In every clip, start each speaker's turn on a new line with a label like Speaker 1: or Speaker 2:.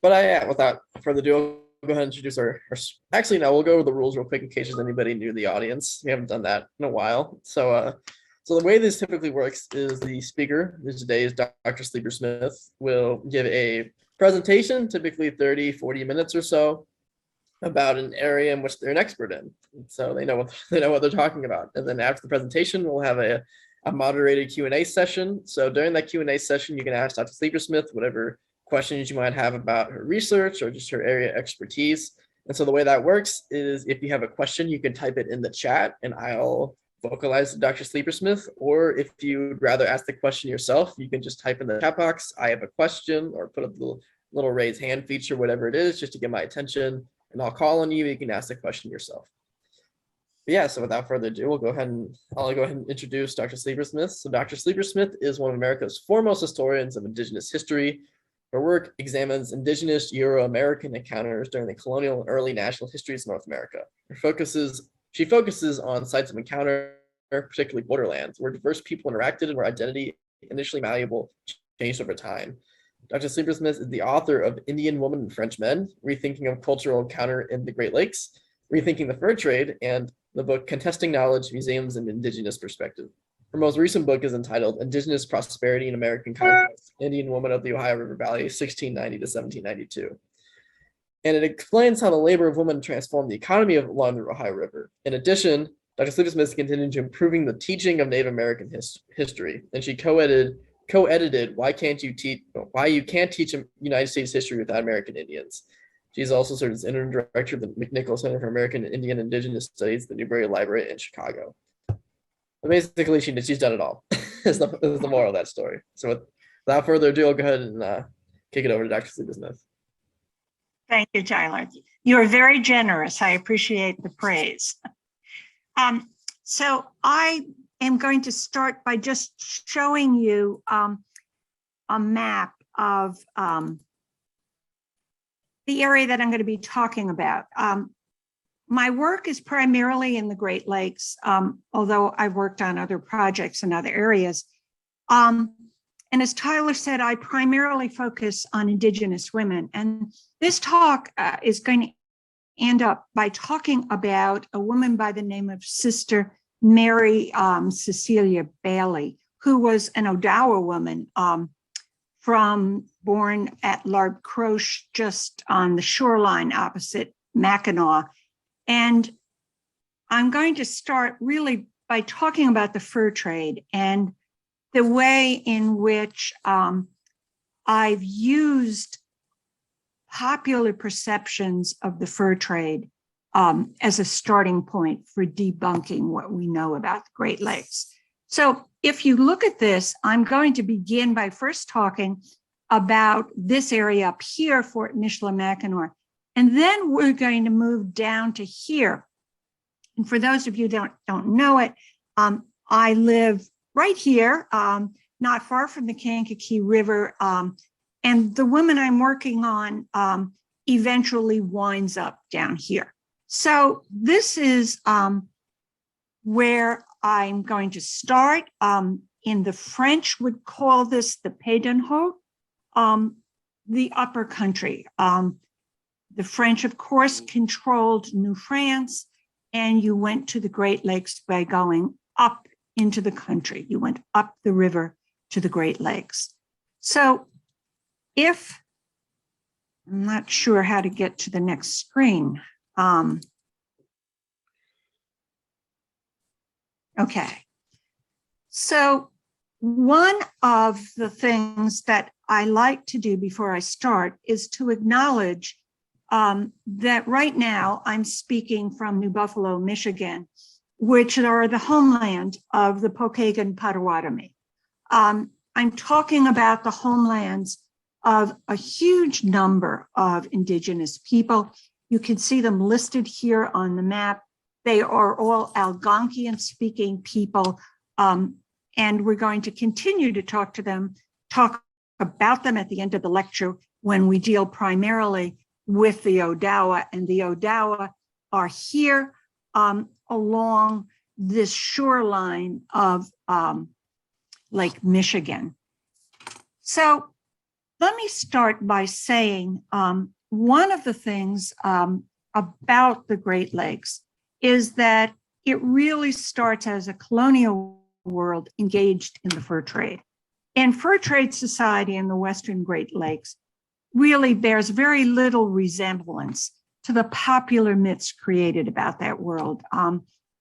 Speaker 1: Without further ado, I'll go ahead and introduce actually, no, we'll go over the rules real quick in case there's anybody new to the audience. We haven't done that in a while. So the way this typically works is the speaker, who today is Dr. Sleeper Smith, will give a presentation, typically 30, 40 minutes or so, about an area in which they're an expert in. So they know what they're talking about. And then after the presentation, we'll have a moderated Q&A session. So during that Q&A session, you can ask Dr. Sleeper Smith whatever questions you might have about her research or just her area expertise. And so the way that works is if you have a question, you can type it in the chat and I'll vocalize Dr. Sleeper Smith. Or if you'd rather ask the question yourself, you can just type in the chat box, I have a question, or put up the little raise hand feature, whatever it is, just to get my attention. And I'll call on you. You can ask the question yourself. But yeah, so without further ado, I'll go ahead and introduce Dr. Sleeper Smith. So Dr. Sleeper Smith is one of America's foremost historians of Indigenous history. Her work examines Indigenous Euro-American encounters during the colonial and early national histories of North America. She focuses on sites of encounter, particularly borderlands, where diverse people interacted and where identity, initially malleable, changed over time. Dr. Sleeper Smith is the author of Indian Woman and French Men, Rethinking of Cultural Encounter in the Great Lakes, Rethinking the Fur Trade, and the book Contesting Knowledge, Museums, and Indigenous Perspectives. Her most recent book is entitled Indigenous Prosperity in American Conquest, Indian Woman of the Ohio River Valley, 1690 to 1792. And it explains how the labor of women transformed the economy along the Ohio River. In addition, Dr. Sleeper Smith continued to improving the teaching of Native American history, and she co-edited Why You Can't Teach United States History Without American Indians. She's also served as interim director of the McNichol Center for American and Indian Indigenous Studies, the Newberry Library in Chicago. But basically, she's done it all. is the moral of that story. So without further ado, I'll go ahead and kick it over to Dr. Sleeper Smith.
Speaker 2: Thank you, Tyler. You are very generous. I appreciate the praise. So I am going to start by just showing you a map of the area that I'm going to be talking about. My work is primarily in the Great Lakes, although I've worked on other projects in other areas. And as Tyler said, I primarily focus on Indigenous women. And this talk is going to end up by talking about a woman by the name of Sister Mary Cecilia Bailly, who was an Odawa woman born at L'Arbecroche, just on the shoreline opposite Mackinac. And I'm going to start really by talking about the fur trade and the way in which I've used popular perceptions of the fur trade as a starting point for debunking what we know about the Great Lakes. So if you look at this, I'm going to begin by first talking about this area up here, Fort Michilimackinac, and then we're going to move down to here. And for those of you who don't know it, I live right here, not far from the Kankakee River, and the woman I'm working on eventually winds up down here. So this is where I'm going to start. In the French would call this the Pays d'en Haut, the upper country. The French, of course, controlled New France, and you went to the Great Lakes by going up into the country. You went up the river to the Great Lakes. So I'm not sure how to get to the next screen. Okay. So one of the things that I like to do before I start is to acknowledge that right now I'm speaking from New Buffalo, Michigan, which are the homeland of the Pokagon Potawatomi. I'm talking about the homelands of a huge number of Indigenous people. You can see them listed here on the map. They are all Algonquian-speaking people, and we're going to continue to talk about them at the end of the lecture when we deal primarily with the Odawa, and the Odawa are here along this shoreline of Lake Michigan. So let me start by saying one of the things about the Great Lakes is that it really starts as a colonial world engaged in the fur trade. And fur trade society in the Western Great Lakes really bears very little resemblance to the popular myths created about that world.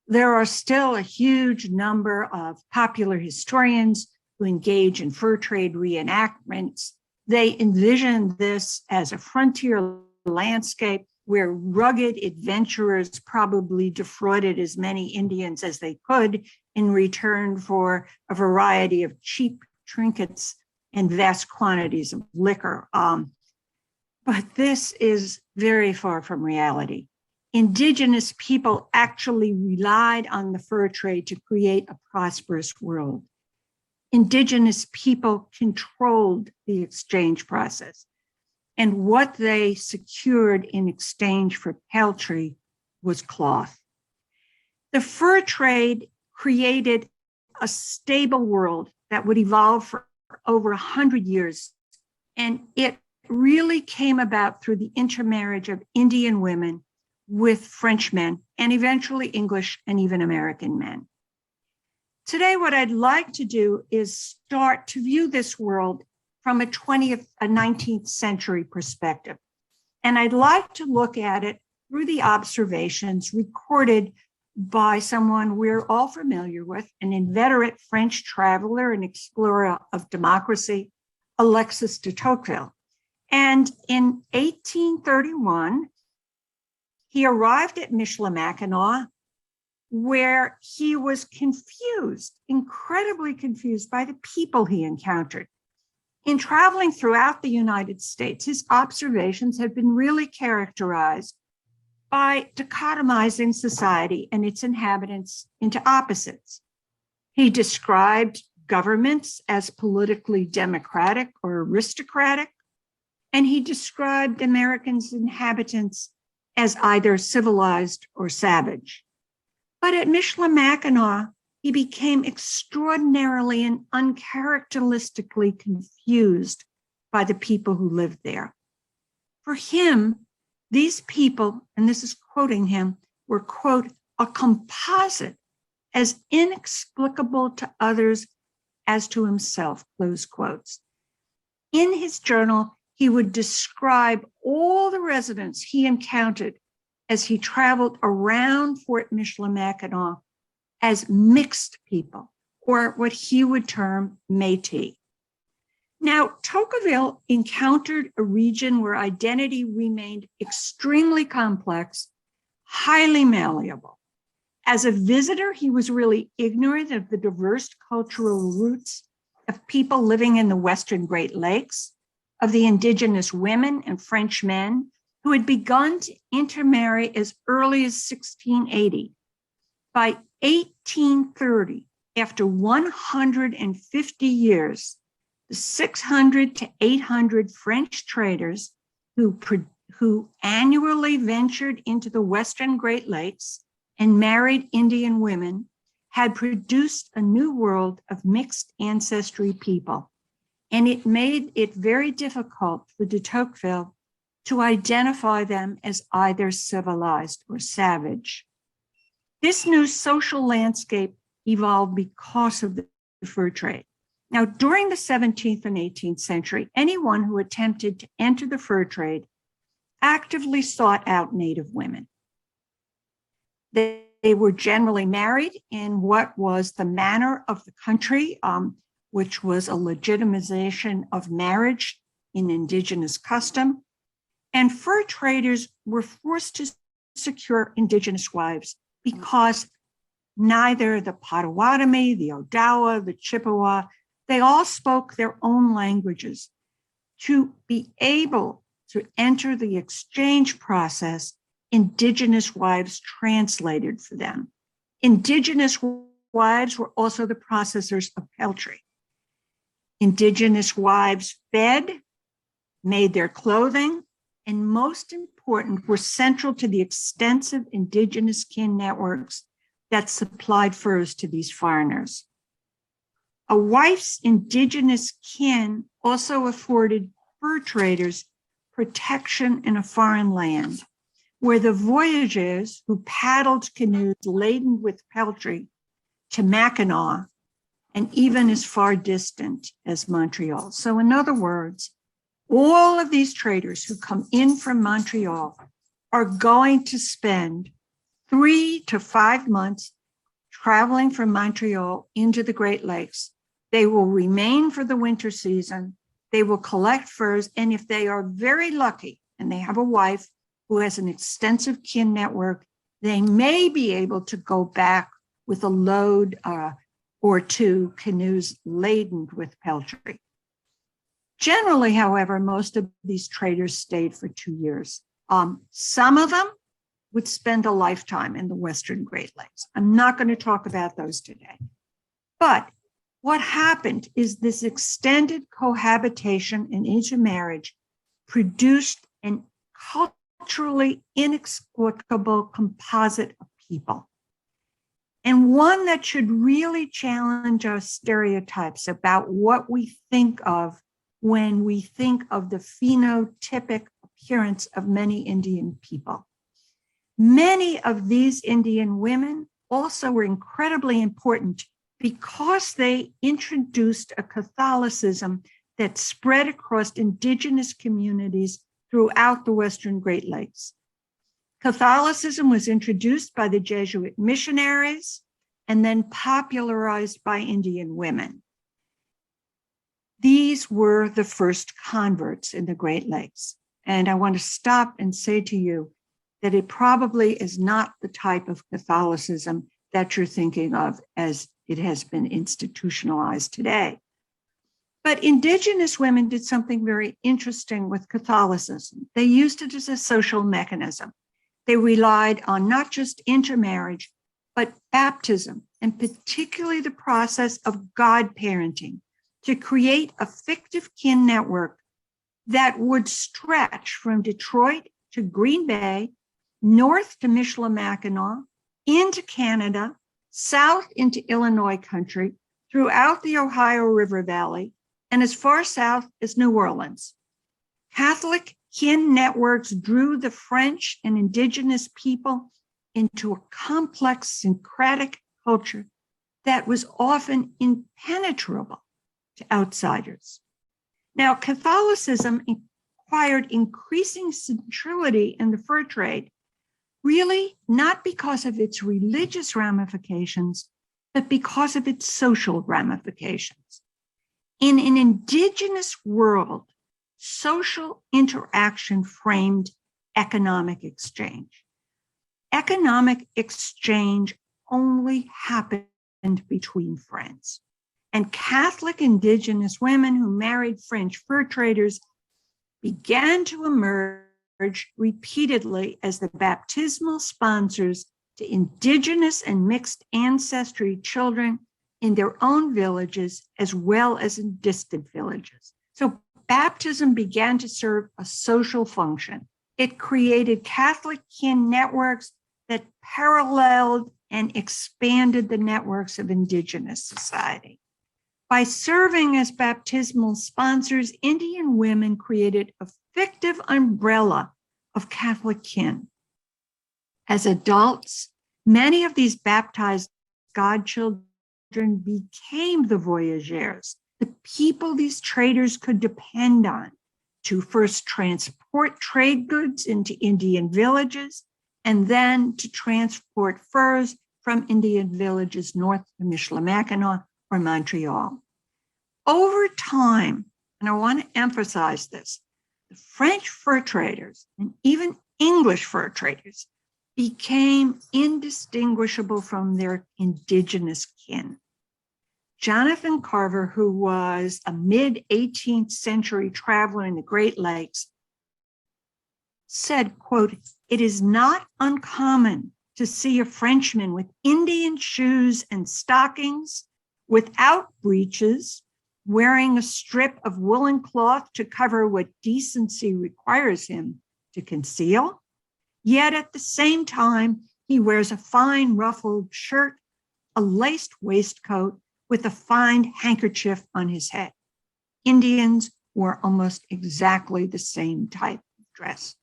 Speaker 2: There are still a huge number of popular historians who engage in fur trade reenactments. They envision this as a frontier landscape where rugged adventurers probably defrauded as many Indians as they could in return for a variety of cheap trinkets and vast quantities of liquor. But this is very far from reality. Indigenous people actually relied on the fur trade to create a prosperous world. Indigenous people controlled the exchange process, and what they secured in exchange for peltry was cloth. The fur trade created a stable world that would evolve for over 100 years, and it really came about through the intermarriage of Indian women with French men, and eventually English and even American men. Today, what I'd like to do is start to view this world from a 19th century perspective. And I'd like to look at it through the observations recorded by someone we're all familiar with, an inveterate French traveler and explorer of democracy, Alexis De Tocqueville. And in 1831, he arrived at Michilimackinac, where he was confused, incredibly confused by the people he encountered. In traveling throughout the United States, his observations have been really characterized by dichotomizing society and its inhabitants into opposites. He described governments as politically democratic or aristocratic, and he described Americans' inhabitants as either civilized or savage. But at Michilimackinac, he became extraordinarily and uncharacteristically confused by the people who lived there. For him, these people, and this is quoting him, were, quote, a composite as inexplicable to others as to himself, close quotes. In his journal, he would describe all the residents he encountered as he traveled around Fort Michilimackinac as mixed people, or what he would term Métis. Now, Tocqueville encountered a region where identity remained extremely complex, highly malleable. As a visitor, he was really ignorant of the diverse cultural roots of people living in the Western Great Lakes, of the indigenous women and French men who had begun to intermarry as early as 1680. By 1830, after 150 years, the 600 to 800 French traders who annually ventured into the Western Great Lakes and married Indian women had produced a new world of mixed ancestry people. And it made it very difficult for de Tocqueville to identify them as either civilized or savage. This new social landscape evolved because of the fur trade. Now, during the 17th and 18th century, anyone who attempted to enter the fur trade actively sought out Native women. They were generally married in what was the manner of the country, which was a legitimization of marriage in indigenous custom. And fur traders were forced to secure indigenous wives because neither the Potawatomi, the Odawa, the Chippewa, they all spoke their own languages. To be able to enter the exchange process, indigenous wives translated for them. Indigenous wives were also the processors of peltry. Indigenous wives fed, made their clothing, and most important, were central to the extensive indigenous kin networks that supplied furs to these foreigners. A wife's indigenous kin also afforded fur traders protection in a foreign land, where the voyageurs who paddled canoes laden with peltry to Mackinac and even as far distant as Montreal. So in other words, all of these traders who come in from Montreal are going to spend 3 to 5 months traveling from Montreal into the Great Lakes. They will remain for the winter season. They will collect furs. And if they are very lucky and they have a wife who has an extensive kin network, they may be able to go back with a load or two canoes laden with peltry. Generally, however, most of these traders stayed for 2 years. Some of them would spend a lifetime in the Western Great Lakes. I'm not going to talk about those today. But what happened is this extended cohabitation and intermarriage produced an culturally inexplicable composite of people, and one that should really challenge our stereotypes about what we think of when we think of the phenotypic appearance of many Indian people. Many of these Indian women also were incredibly important because they introduced a Catholicism that spread across indigenous communities throughout the Western Great Lakes. Catholicism was introduced by the Jesuit missionaries and then popularized by Indian women. These were the first converts in the Great Lakes. And I want to stop and say to you that it probably is not the type of Catholicism that you're thinking of as it has been institutionalized today. But indigenous women did something very interesting with Catholicism. They used it as a social mechanism. They relied on not just intermarriage, but baptism, and particularly the process of godparenting, to create a fictive kin network that would stretch from Detroit to Green Bay, north to Michilimackinac, into Canada, south into Illinois country, throughout the Ohio River Valley, and as far south as New Orleans. Catholic kin networks drew the French and indigenous people into a complex syncretic culture that was often impenetrable to outsiders. Now, Catholicism acquired increasing centrality in the fur trade, really not because of its religious ramifications, but because of its social ramifications. In an indigenous world, social interaction framed economic exchange. Economic exchange only happened between friends. And Catholic indigenous women who married French fur traders began to emerge repeatedly as the baptismal sponsors to indigenous and mixed ancestry children in their own villages as well as in distant villages. So baptism began to serve a social function. It created Catholic kin networks that paralleled and expanded the networks of indigenous society. By serving as baptismal sponsors, Indian women created a fictive umbrella of Catholic kin. As adults, many of these baptized godchildren became the voyageurs, the people these traders could depend on to first transport trade goods into Indian villages and then to transport furs from Indian villages north to Michilimackinac or Montreal. Over time, and I want to emphasize this, the French fur traders and even English fur traders became indistinguishable from their indigenous kin. Jonathan Carver, who was a mid-18th century traveler in the Great Lakes, said, quote, "It is not uncommon to see a Frenchman with Indian shoes and stockings, without breeches, wearing a strip of woolen cloth to cover what decency requires him to conceal. Yet at the same time, he wears a fine ruffled shirt, a laced waistcoat with a fine handkerchief on his head. Indians wore almost exactly the same type of dress.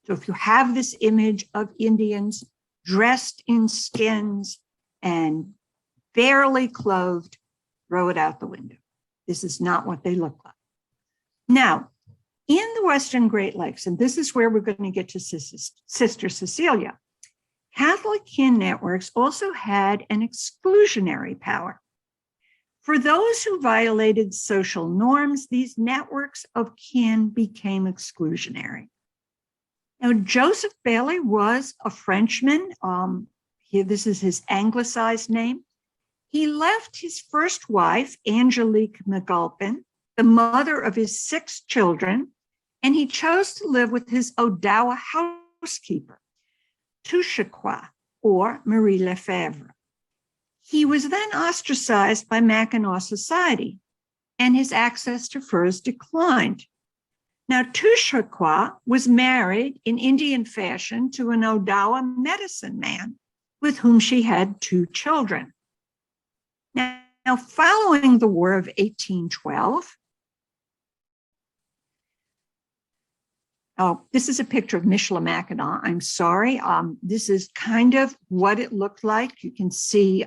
Speaker 2: So if you have this image of Indians dressed in skins and barely clothed, throw it out the window. This is not what they look like. Now, in the Western Great Lakes, and this is where we're going to get to Sister Cecilia, Catholic kin networks also had an exclusionary power. For those who violated social norms, these networks of kin became exclusionary. Now, Joseph Bailly was a Frenchman. This is his anglicized name. He left his first wife, Angelique McAlpin, the mother of his 6 children, and he chose to live with his Odawa housekeeper, Touchaquois, or Marie Lefebvre. He was then ostracized by Mackinaw society, and his access to furs declined. Now, Touchaquois was married in Indian fashion to an Odawa medicine man with whom she had 2 children. Now, following the War of 1812, oh, this is a picture of Michilimackinac. I'm sorry. This is kind of what it looked like. You can see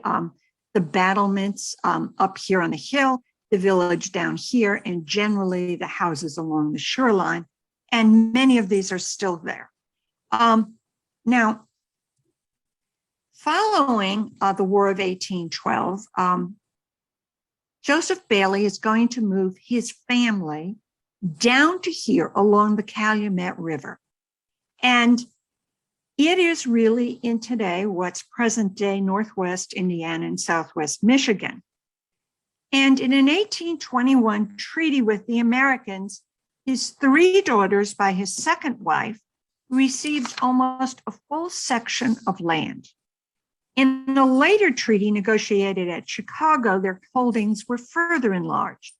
Speaker 2: the battlements up here on the hill, the village down here, and generally the houses along the shoreline. And many of these are still there. Now, following the War of 1812, Joseph Bailly is going to move his family down to here along the Calumet River. And it is really in today what's present day Northwest Indiana and Southwest Michigan. And in an 1821 treaty with the Americans, his 3 daughters by his second wife received almost a full section of land. In a later treaty negotiated at Chicago, their holdings were further enlarged.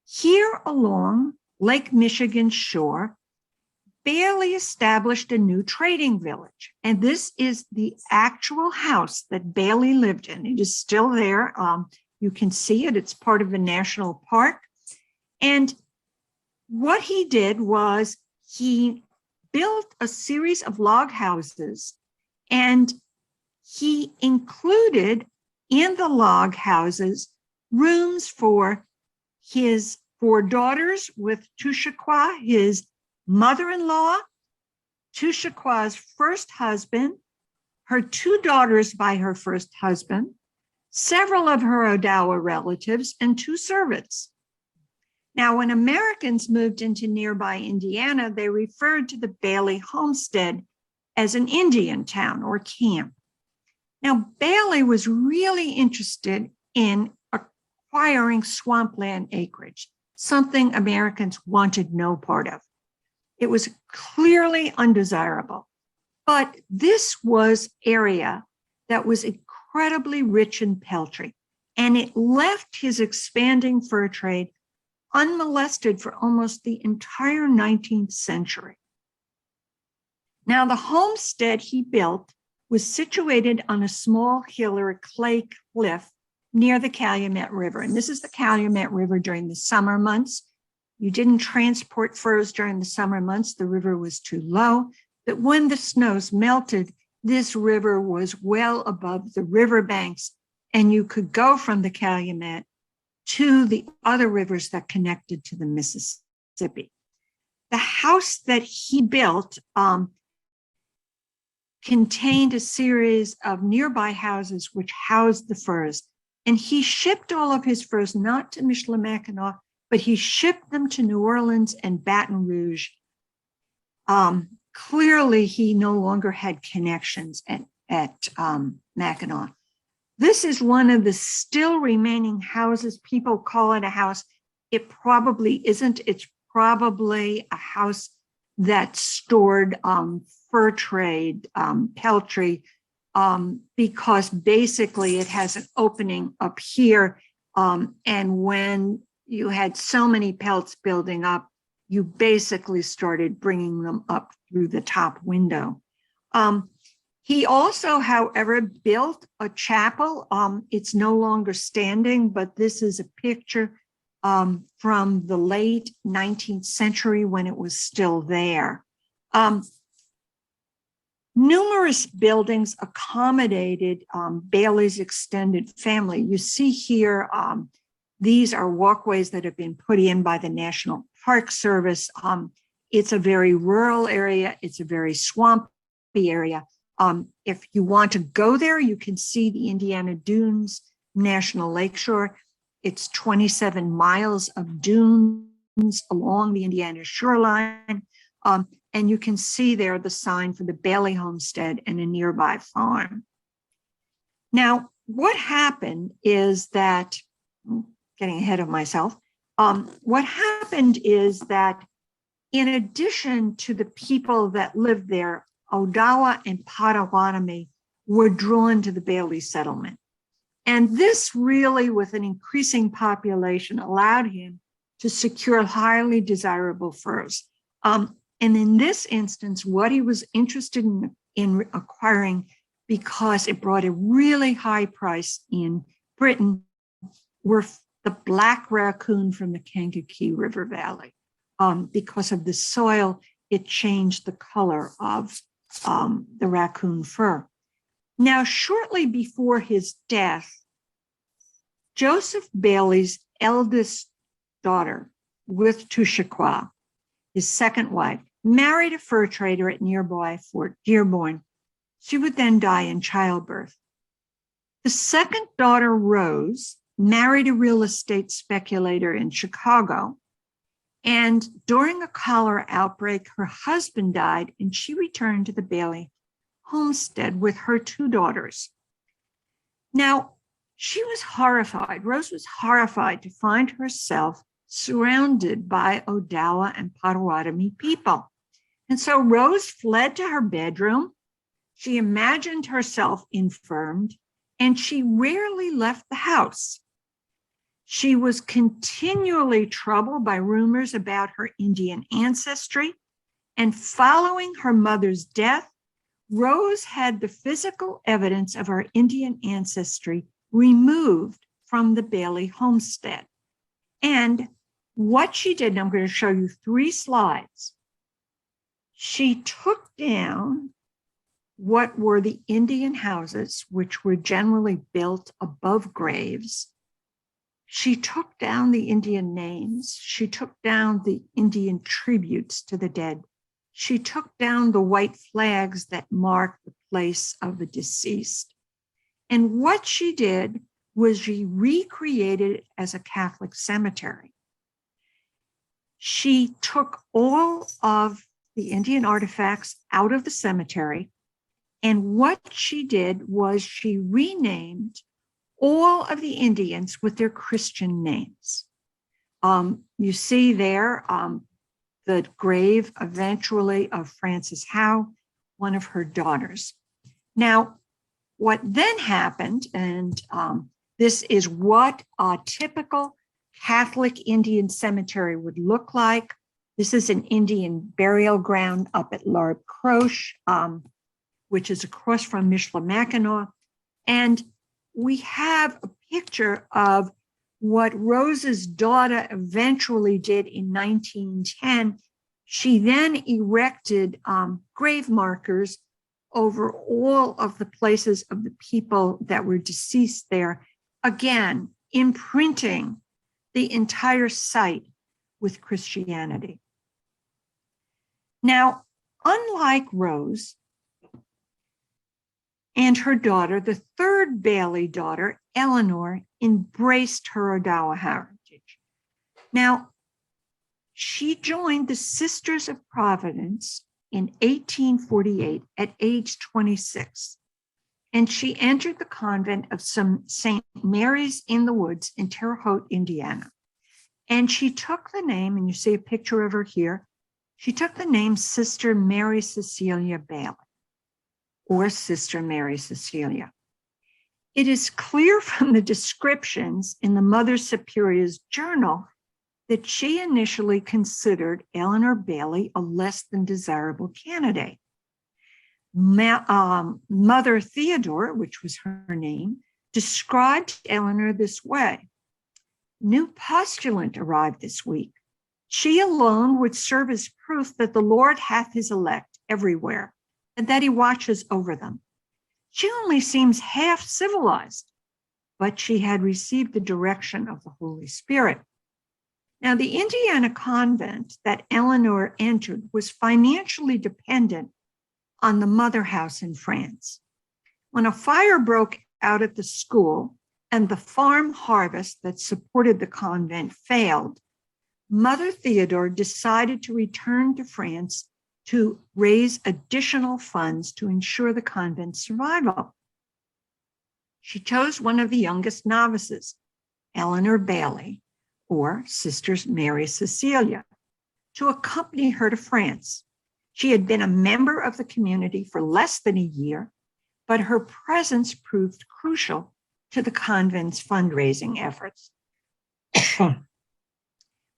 Speaker 2: Here along Lake Michigan's shore, Bailly established a new trading village. And this is the actual house that Bailly lived in. It is still there. You can see it. It's part of a national park. And what he did was he built a series of log houses, and he included in the log houses rooms for his 4 daughters with Touchaquois, his mother-in-law, Touchaquois' first husband, her 2 daughters by her first husband, several of her Odawa relatives, and 2 servants. Now, when Americans moved into nearby Indiana, they referred to the Bailly Homestead as an Indian town or camp. Now, Bailly was really interested in acquiring swampland acreage, something Americans wanted no part of. It was clearly undesirable, but this was area that was incredibly rich in peltry, and it left his expanding fur trade unmolested for almost the entire 19th century. Now, the homestead he built was situated on a small hill or a clay cliff near the Calumet River. And this is the Calumet River during the summer months. You didn't transport furs during the summer months. The river was too low. But when the snows melted, this river was well above the riverbanks, and you could go from the Calumet to the other rivers that connected to the Mississippi. The house that he built contained a series of nearby houses which housed the furs. And he shipped all of his furs not to Michilimackinac, but he shipped them to New Orleans and Baton Rouge. Clearly, he no longer had connections at Mackinac. This is one of the still remaining houses. People call it a house. It probably isn't. It's probably a house that stored fur trade, peltry, because basically it has an opening up here. And when you had so many pelts building up, you basically started bringing them up through the top window. He also, however, built a chapel. It's no longer standing, but this is a picture from the late 19th century when it was still there. Numerous buildings accommodated Bailey's extended family. You see here, these are walkways that have been put in by the National Park Service. It's a very rural area. It's a very swampy area. If you want to go there, you can see the Indiana Dunes National Lakeshore. It's 27 miles of dunes along the Indiana shoreline. And you can see there the sign for the Bailly Homestead and a nearby farm. Now, what happened is that, getting ahead of myself, what happened is that in addition to the people that lived there, Odawa and Potawatomi were drawn to the Bailey settlement. And this really, with an increasing population, allowed him to secure highly desirable furs. And in this instance, what he was interested in acquiring, because it brought a really high price in Britain, were the black raccoon from the Kankakee River Valley. Because of the soil, it changed the color of the raccoon fur. Now, shortly before his death, Joseph Bailey's eldest daughter, with Tushaqua, his second wife, married a fur trader at nearby Fort Dearborn. She would then die in childbirth. The second daughter, Rose, married a real estate speculator in Chicago. And during a cholera outbreak, her husband died, and she returned to the Bailly homestead with her two daughters. Now, she was horrified. Rose was horrified to find herself surrounded by Odawa and Potawatomi people. And so Rose fled to her bedroom. She imagined herself infirmed, and she rarely left the house. She was continually troubled by rumors about her Indian ancestry. And following her mother's death, Rose had the physical evidence of her Indian ancestry removed from the Bailly homestead. And what she did, and I'm going to show you 3 slides. She took down what were the Indian houses, which were generally built above graves. She took down the Indian names. She took down the Indian tributes to the dead. She took down the white flags that marked the place of the deceased. And what she did was she recreated it as a Catholic cemetery. She took all of the Indian artifacts out of the cemetery. And what she did was she renamed all of the Indians with their Christian names. You see there the grave eventually of Frances Howe, one of her daughters. Now, what then happened, and this is what a typical Catholic Indian cemetery would look like. This is an Indian burial ground up at Larb Croche, which is across from Michilimackinac. And we have a picture of what Rose's daughter eventually did in 1910. She then erected grave markers over all of the places of the people that were deceased there, again, imprinting the entire site with Christianity. Now, unlike Rose and her daughter, the third Bailey daughter, Eleanor, embraced her Odawa heritage. Now, she joined the Sisters of Providence in 1848 at age 26, and she entered the convent of St. Mary's in the Woods in Terre Haute, Indiana. And she took the name, and you see a picture of her here, she took the name Sister Mary Cecilia Bailey, or Sister Mary Cecilia. It is clear from the descriptions in the Mother Superior's journal that she initially considered Eleanor Bailey a less than desirable candidate. Mother Theodore, which was her name, described Eleanor this way: new postulant arrived this week. She alone would serve as proof that the Lord hath his elect everywhere, and that he watches over them. She only seems half civilized, but she had received the direction of the Holy Spirit. Now, the Indiana convent that Eleanor entered was financially dependent on the mother house in France. When a fire broke out at the school and the farm harvest that supported the convent failed, Mother Theodore decided to return to France to raise additional funds to ensure the convent's survival. She chose one of the youngest novices, Eleanor Bailly, or Sister Mary Cecilia, to accompany her to France. She had been a member of the community for less than a year, but her presence proved crucial to the convent's fundraising efforts.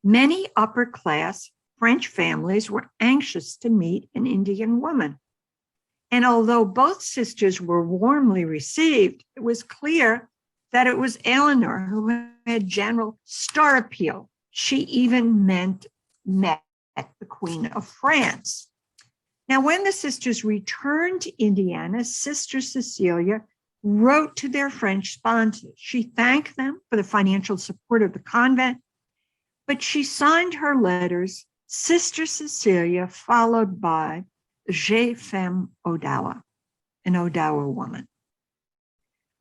Speaker 2: Many upper-class French families were anxious to meet an Indian woman. And although both sisters were warmly received, it was clear that it was Eleanor who had general star appeal. She even met the Queen of France. Now, when the sisters returned to Indiana, Sister Cecilia wrote to their French sponsors. She thanked them for the financial support of the convent, but she signed her letters, Sister Cecilia, followed by Je femme Odawa, an Odawa woman.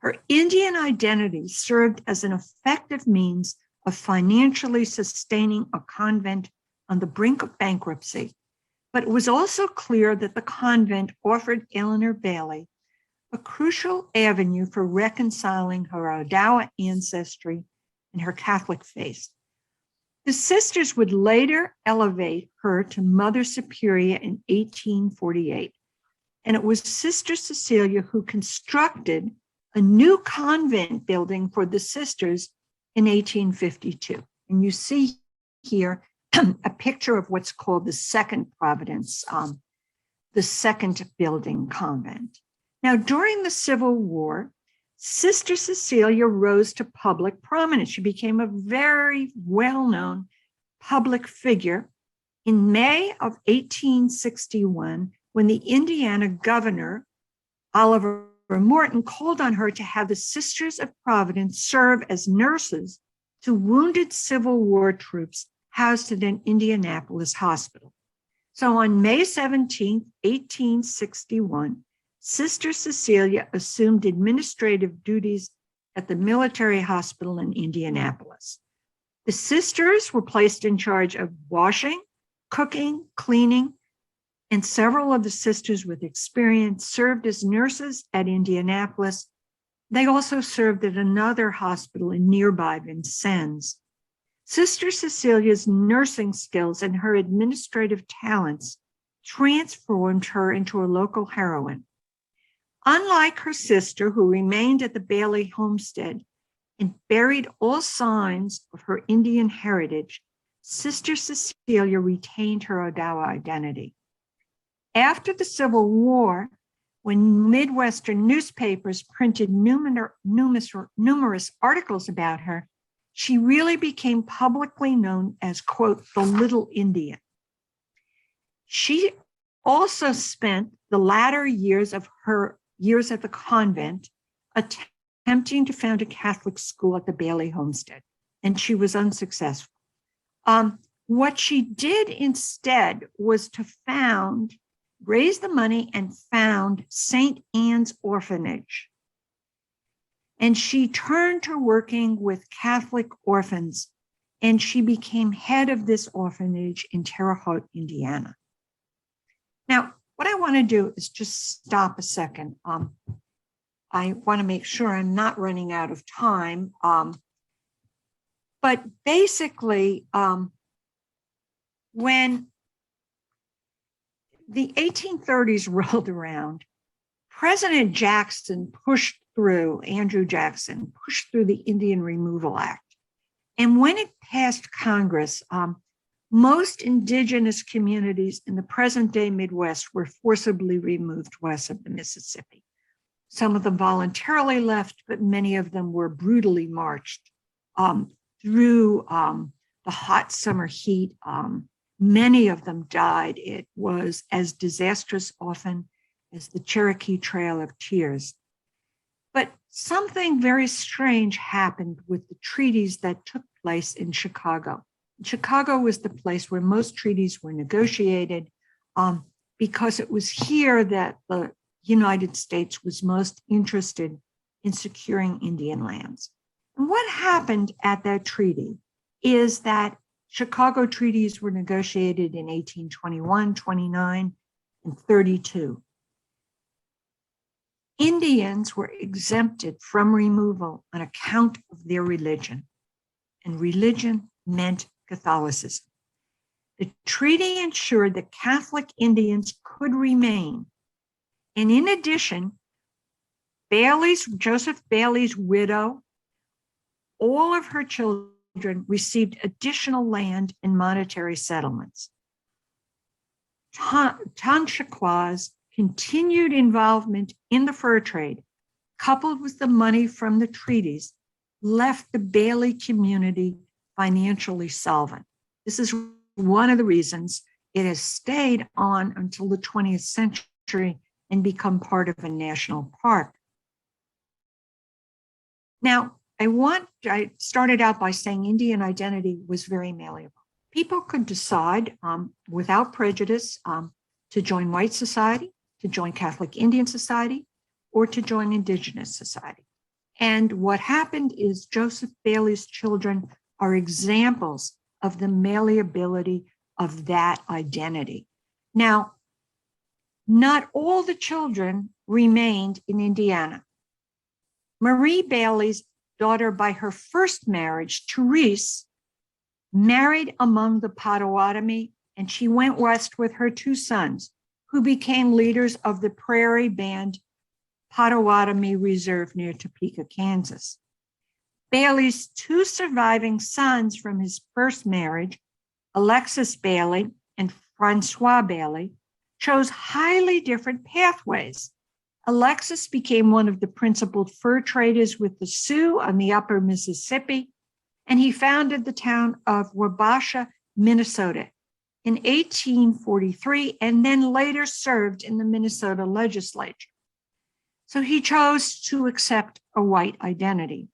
Speaker 2: Her Indian identity served as an effective means of financially sustaining a convent on the brink of bankruptcy, but it was also clear that the convent offered Eleanor Bailly a crucial avenue for reconciling her Odawa ancestry and her Catholic faith. The sisters would later elevate her to Mother Superior in 1848, and it was Sister Cecilia who constructed a new convent building for the sisters in 1852. And you see here a picture of what's called the Second Providence, the second building convent. Now, during the Civil War, Sister Cecilia rose to public prominence. She became a very well-known public figure in May of 1861, when the Indiana governor, Oliver Morton, called on her to have the Sisters of Providence serve as nurses to wounded Civil War troops housed at an Indianapolis hospital. So on May 17, 1861, Sister Cecilia assumed administrative duties at the military hospital in Indianapolis. The sisters were placed in charge of washing, cooking, cleaning, and several of the sisters with experience served as nurses at Indianapolis. They also served at another hospital in nearby Vincennes. Sister Cecilia's nursing skills and her administrative talents transformed her into a local heroine. Unlike her sister, who remained at the Bailly Homestead and buried all signs of her Indian heritage, Sister Cecilia retained her Odawa identity. After the Civil War, when Midwestern newspapers printed numerous articles about her, she really became publicly known as, quote, the Little Indian. She also spent the latter years of her years at the convent attempting to found a Catholic school at the Bailly Homestead, and she was unsuccessful. What she did instead was to raise the money and found St. Anne's Orphanage. And she turned to working with Catholic orphans, and she became head of this orphanage in Terre Haute, Indiana. Now, what I want to do is just stop a second. I want to make sure I'm not running out of time. But basically, when the 1830s rolled around, President Andrew Jackson pushed through the Indian Removal Act. And when it passed Congress, most indigenous communities in the present-day Midwest were forcibly removed west of the Mississippi. Some of them voluntarily left, but many of them were brutally marched to through the hot summer heat. Many of them died. It was as disastrous often as the Cherokee Trail of Tears. But something very strange happened with the treaties that took place in Chicago. Chicago was the place where most treaties were negotiated because it was here that the United States was most interested in securing Indian lands. And what happened at that treaty is that Chicago treaties were negotiated in 1821, 29, and 32. Indians were exempted from removal on account of their religion, and religion meant Catholicism. The treaty ensured that Catholic Indians could remain. And in addition, Joseph Bailey's widow, all of her children received additional land and monetary settlements. Tonchaqua's continued involvement in the fur trade, coupled with the money from the treaties, left the Bailey community financially solvent. This is one of the reasons it has stayed on until the 20th century and become part of a national park. Now, I started out by saying Indian identity was very malleable. People could decide without prejudice to join white society, to join Catholic Indian society, or to join Indigenous society. And what happened is Joseph Bailey's children are examples of the malleability of that identity. Now, not all the children remained in Indiana. Marie Bailey's daughter by her first marriage, Therese, married among the Potawatomi, and she went west with her two sons, who became leaders of the Prairie Band Potawatomi Reserve near Topeka, Kansas. Bailey's two surviving sons from his first marriage, Alexis Bailey and Francois Bailey, chose highly different pathways. Alexis became one of the principal fur traders with the Sioux on the upper Mississippi, and he founded the town of Wabasha, Minnesota in 1843, and then later served in the Minnesota legislature. So he chose to accept a white identity.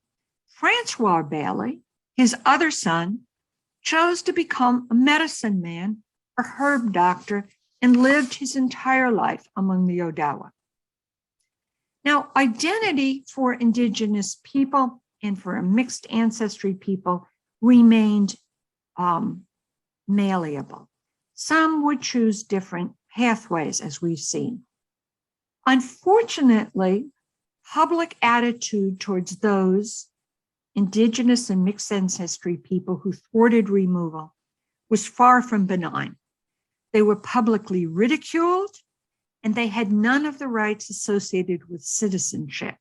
Speaker 2: Francois Bailey, his other son, chose to become a medicine man, a herb doctor, and lived his entire life among the Odawa. Now, identity for Indigenous people and for a mixed ancestry people remained malleable. Some would choose different pathways, as we've seen. Unfortunately, public attitude towards those Indigenous and mixed ancestry people who thwarted removal was far from benign. They were publicly ridiculed, and they had none of the rights associated with citizenship.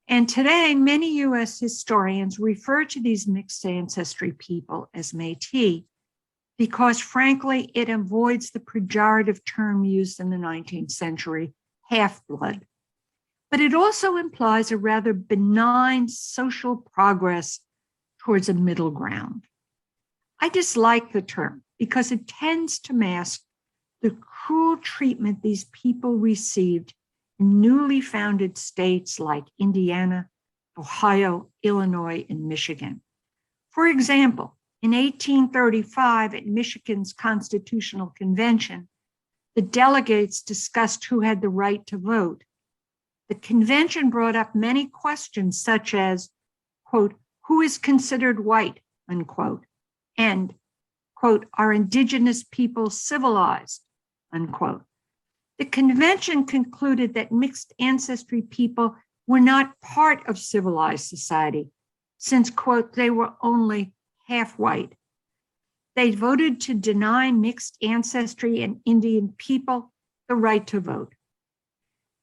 Speaker 2: And today, many US historians refer to these mixed ancestry people as Métis because, frankly, it avoids the pejorative term used in the 19th century, half-blood. But it also implies a rather benign social progress towards a middle ground. I dislike the term because it tends to mask the cruel treatment these people received in newly founded states like Indiana, Ohio, Illinois, and Michigan. For example, in 1835 at Michigan's Constitutional Convention, the delegates discussed who had the right to vote. The convention brought up many questions such as, quote, who is considered white, unquote, and, quote, are Indigenous people civilized, unquote. The convention concluded that mixed ancestry people were not part of civilized society since, quote, they were only half white. They voted to deny mixed ancestry and Indian people the right to vote.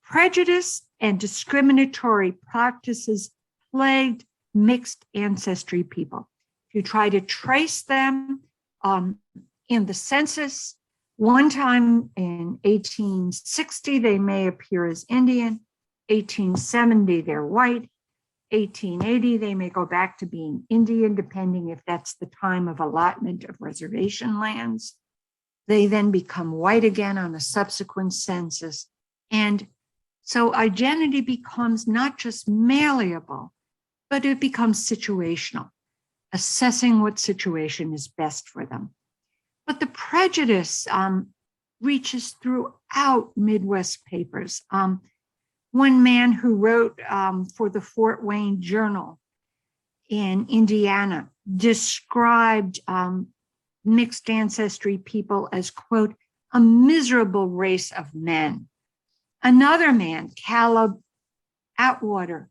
Speaker 2: Prejudice and discriminatory practices plagued mixed ancestry people. If you try to trace them in the census, one time in 1860, they may appear as Indian, 1870, they're white, 1880, they may go back to being Indian, depending if that's the time of allotment of reservation lands. They then become white again on a subsequent census. And so identity becomes not just malleable, but it becomes situational, assessing what situation is best for them. But the prejudice reaches throughout Midwest papers. One man who wrote for the Fort Wayne Journal in Indiana described mixed ancestry people as, quote, a miserable race of men. Another man, Caleb Atwater,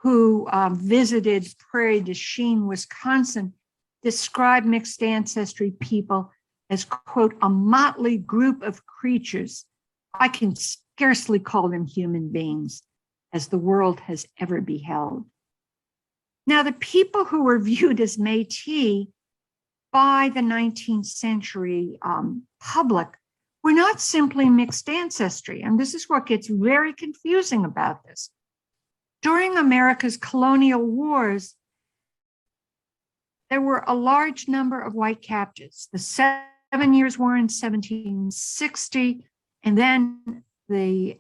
Speaker 2: who visited Prairie du Chien, Wisconsin, described mixed ancestry people as, quote, a motley group of creatures. I can scarcely call them human beings, as the world has ever beheld. Now, the people who were viewed as Métis by the 19th century public were not simply mixed ancestry, and this is what gets very confusing about this. During America's colonial wars, there were a large number of white captives. The 7 Years' War in 1760, and then the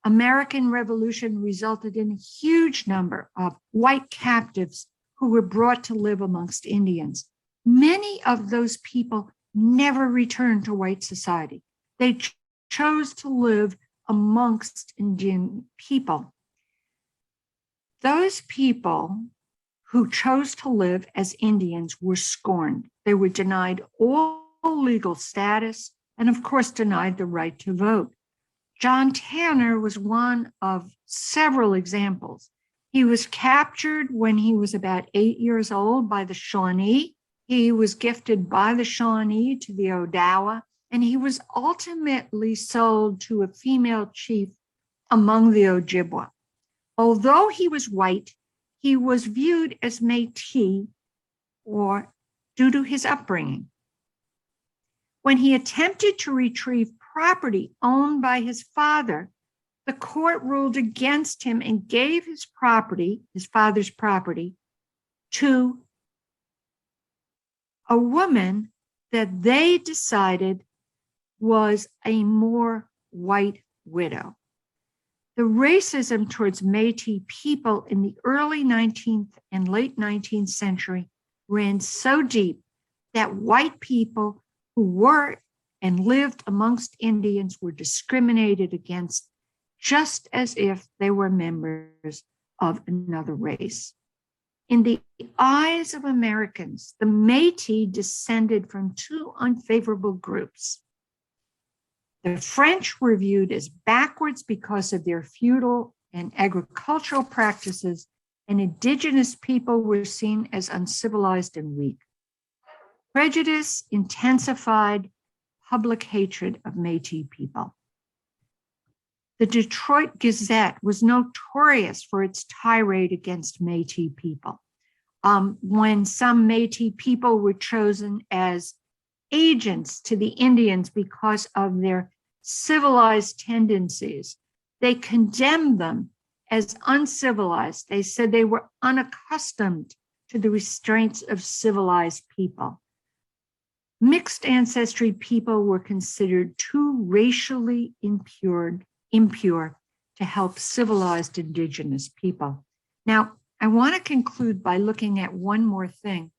Speaker 2: American Revolution resulted in a huge number of white captives who were brought to live amongst Indians. Many of those people never returned to white society. They chose to live amongst Indian people. Those people who chose to live as Indians were scorned. They were denied all legal status and, of course, denied the right to vote. John Tanner was one of several examples. He was captured when he was about 8 years old by the Shawnee. He was gifted by the Shawnee to the Odawa, and he was ultimately sold to a female chief among the Ojibwa. Although he was white, he was viewed as Métis or due to his upbringing. When he attempted to retrieve property owned by his father, the court ruled against him and gave his property, his father's property, to a woman that they decided was a more white widow. The racism towards Métis people in the early 19th and late 19th century ran so deep that white people who were and lived amongst Indians were discriminated against just as if they were members of another race. In the eyes of Americans, the Métis descended from two unfavorable groups. The French were viewed as backwards because of their feudal and agricultural practices, and indigenous people were seen as uncivilized and weak. Prejudice intensified public hatred of Métis people. The Detroit Gazette was notorious for its tirade against Métis people. When some Métis people were chosen as agents to the Indians because of their civilized tendencies, they condemned them as uncivilized. They said they were unaccustomed to the restraints of civilized people. Mixed ancestry people were considered too racially impure to help civilized indigenous people. Now, I want to conclude by looking at one more thing.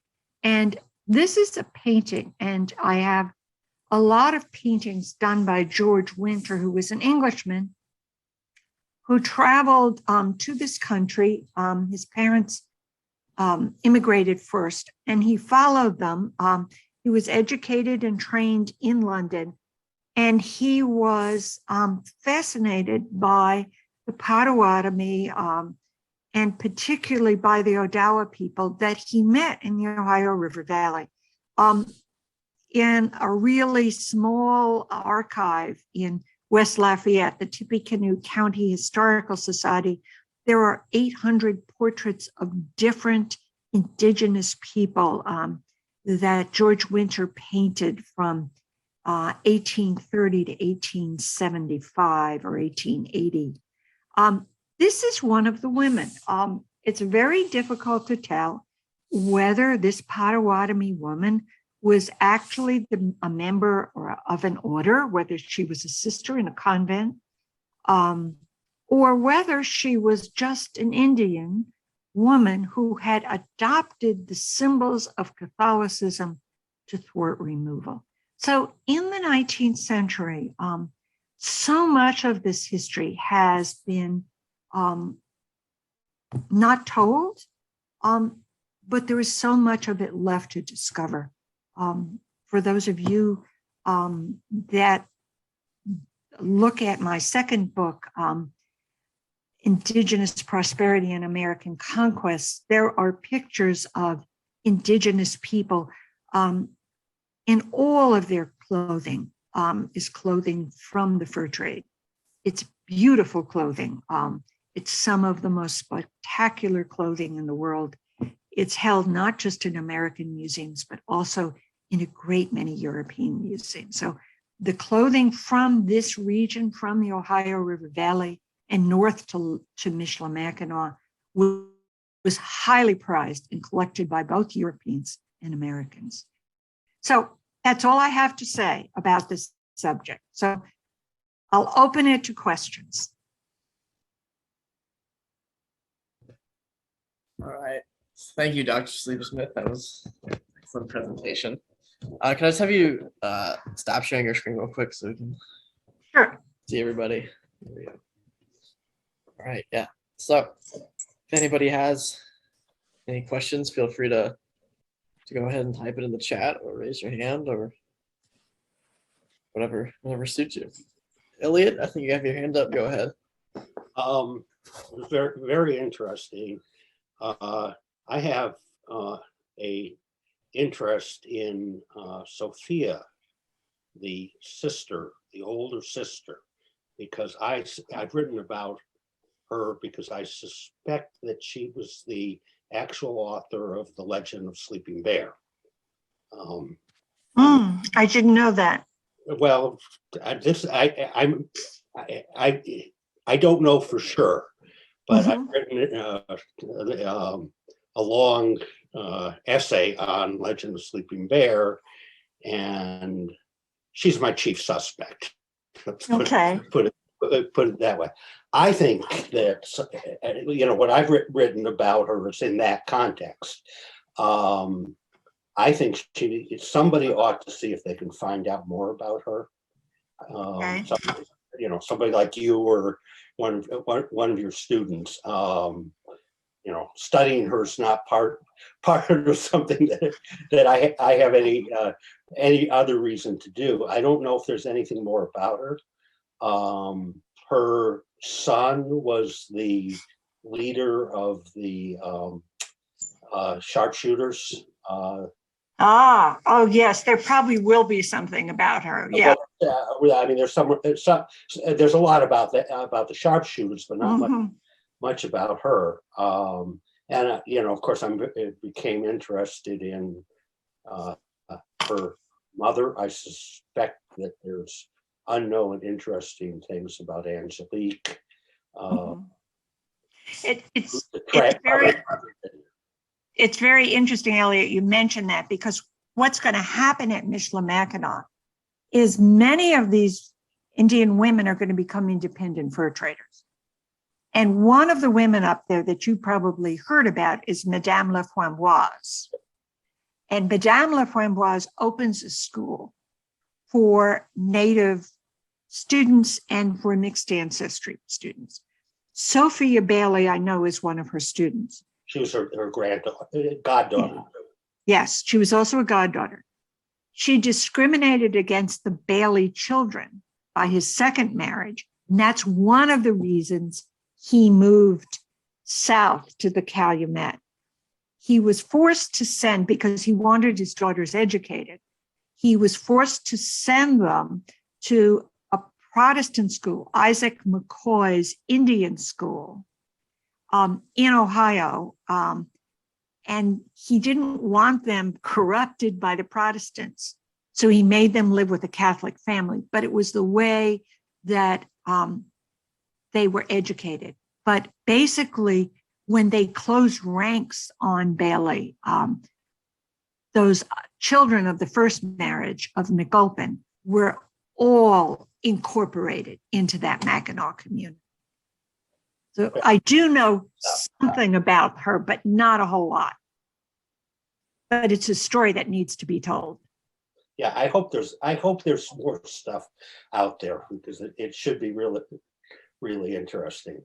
Speaker 2: And this is a painting, and I have a lot of paintings done by George Winter, who was an Englishman who traveled to this country. His parents immigrated first, and he followed them. He was educated and trained in London, and he was fascinated by the Potawatomi and particularly by the Odawa people that he met in the Ohio River Valley. In a really small archive in West Lafayette, the Tippecanoe County Historical Society, there are 800 portraits of different indigenous people that George Winter painted from 1830 to 1875 or 1880. This is one of the women. it's very difficult to tell whether this Potawatomi woman was actually a member of an order, whether she was a sister in a convent, or whether she was just an Indian woman who had adopted the symbols of Catholicism to thwart removal. So in the 19th century, so much of this history has been not told, but there is so much of it left to discover. For those of you that look at my second book, Indigenous Prosperity and American Conquest, there are pictures of Indigenous people in all of their clothing is clothing from the fur trade. It's beautiful clothing. It's some of the most spectacular clothing in the world. It's held not just in American museums, but also in a great many European museums. So the clothing from this region, from the Ohio River Valley and north to Michilimackinac, was highly prized and collected by both Europeans and Americans. So that's all I have to say about this subject. So I'll open it to questions.
Speaker 1: All right. Thank you, Dr. Sleeper-Smith. That was an excellent presentation. Can I just have you stop sharing your screen real quick so we can see everybody? There we go. All right, yeah. So if anybody has any questions, feel free to go ahead and type it in the chat or raise your hand or whatever suits you. Elliot, I think you have your hand up. Go ahead.
Speaker 3: Very, very interesting. I have a interest in Sophia, the sister, the older sister, because I've written about her because I suspect that she was the actual author of The Legend of Sleeping Bear.
Speaker 2: I didn't know that.
Speaker 3: Well, I don't know for sure, but I've written a long essay on Legend of Sleeping Bear, and she's my chief suspect.
Speaker 2: Okay.
Speaker 3: Put it that way. I think that what I've written about her is in that context. I think somebody ought to see if they can find out more about her.
Speaker 2: Okay.
Speaker 3: Somebody like you or one of your students. Studying her is not part of something that I have any other reason to do. I don't know if there's anything more about her. Her son was the leader of the sharpshooters.
Speaker 2: Oh yes, there probably will be something about her. Yeah.
Speaker 3: But, I mean, there's a lot about the sharpshooters, but not much about her. And of course, I became interested in her mother. I suspect that there's unknown interesting things about Angelique.
Speaker 2: It's very interesting, Elliot, you mentioned that, because what's going to happen at Michilimackinac is many of these Indian women are going to become independent fur traders. And one of the women up there that you probably heard about is Madame La Framboise. And Madame La Framboise opens a school for Native students and for mixed ancestry students. Sophia Bailly, I know, is one of her students.
Speaker 3: She was her goddaughter.
Speaker 2: Yes, she was also a goddaughter. She discriminated against the Bailly children by his second marriage. And that's one of the reasons he moved south to the Calumet. He was forced to send, because he wanted his daughters educated, he was forced to send them to a Protestant school, Isaac McCoy's Indian school, in Ohio. And he didn't want them corrupted by the Protestants. So he made them live with a Catholic family, but it was the way that they were educated. But basically, when they closed ranks on Bailey, those children of the first marriage of McGulpin were all incorporated into that Mackinac community. So I do know something about her, but not a whole lot. But it's a story that needs to be told.
Speaker 3: Yeah, I hope there's more stuff out there, because it should be really interesting.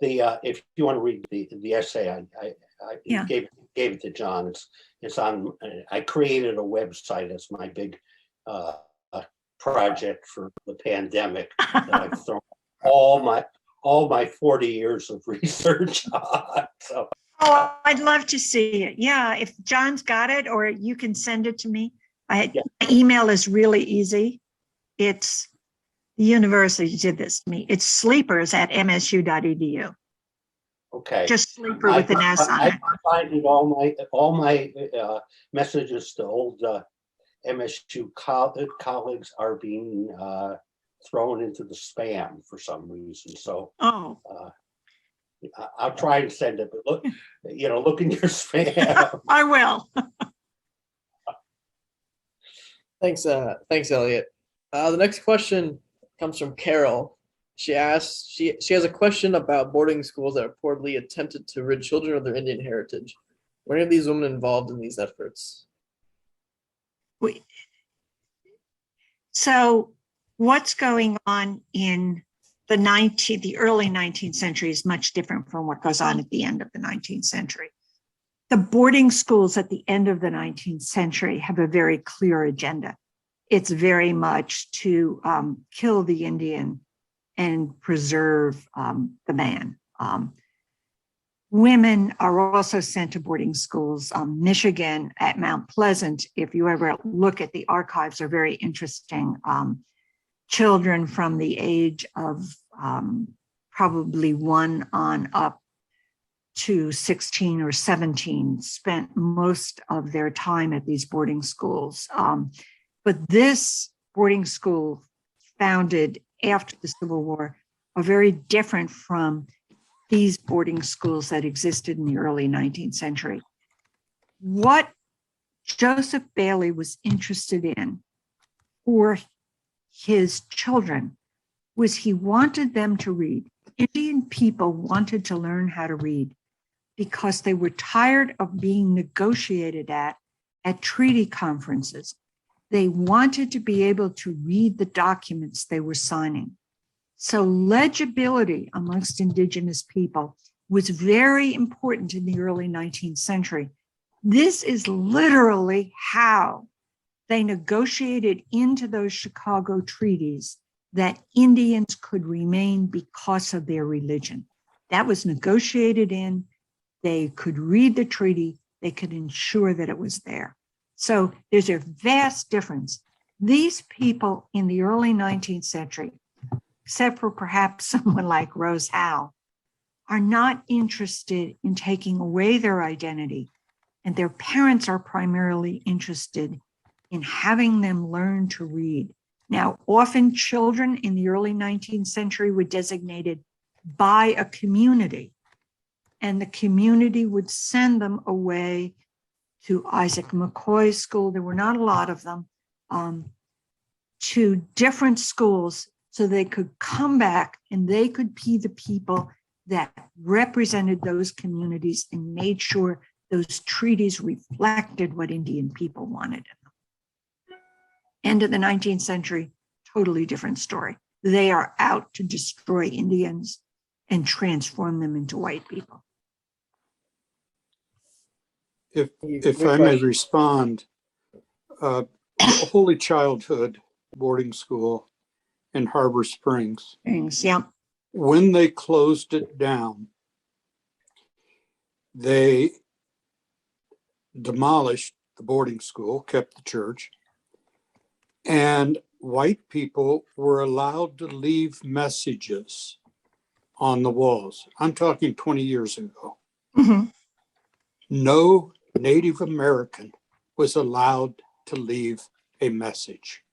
Speaker 3: If you want to read the essay, I
Speaker 2: Yeah.
Speaker 3: gave it to John. It's on. I created a website as my big project for the pandemic that I've thrown all my 40 years of research on. So.
Speaker 2: Oh, I'd love to see it. Yeah, if John's got it, or you can send it to me. My email is really easy. It's the university did this to me. It's sleepers@msu.edu.
Speaker 3: Okay.
Speaker 2: Just sleeper with an S on it.
Speaker 3: I finding all my messages to old MSU colleagues are being thrown into the spam for some reason. So I'll try and send it, but look in your spam.
Speaker 2: I will.
Speaker 1: Thanks, Elliot. The next question comes from Carol. She asks, she has a question about boarding schools that reportedly attempted to rid children of their Indian heritage. Were any of these women involved in these efforts?
Speaker 2: So what's going on in the early 19th century is much different from what goes on at the end of the 19th century. The boarding schools at the end of the 19th century have a very clear agenda. It's very much to kill the Indian and preserve the man. Women are also sent to boarding schools. Michigan at Mount Pleasant, if you ever look at the archives, are very interesting. Children from the age of probably 1 on up to 16 or 17 spent most of their time at these boarding schools. But this boarding school, founded after the Civil War, are very different from these boarding schools that existed in the early 19th century. What Joseph Bailly was interested in for his children was he wanted them to read. Indian people wanted to learn how to read because they were tired of being negotiated at treaty conferences. They wanted to be able to read the documents they were signing. So legibility amongst Indigenous people was very important in the early 19th century. This is literally how they negotiated into those Chicago treaties that Indians could remain because of their religion. That was negotiated in. They could read the treaty. They could ensure that it was there. So there's a vast difference. These people in the early 19th century, except for perhaps someone like Rose Howe, are not interested in taking away their identity. And their parents are primarily interested in having them learn to read. Now, often children in the early 19th century were designated by a community, and the community would send them away to Isaac McCoy's school. There were not a lot of them, to different schools so they could come back and they could be the people that represented those communities and made sure those treaties reflected what Indian people wanted in them. End of the 19th century, totally different story. They are out to destroy Indians and transform them into white people.
Speaker 4: If I may respond, Holy Childhood boarding school in Harbor Springs,
Speaker 2: Yeah.
Speaker 4: when they closed it down, they demolished the boarding school, kept the church, and white people were allowed to leave messages on the walls. I'm talking 20 years ago.
Speaker 2: Mm-hmm.
Speaker 4: No Native American was allowed to leave a message.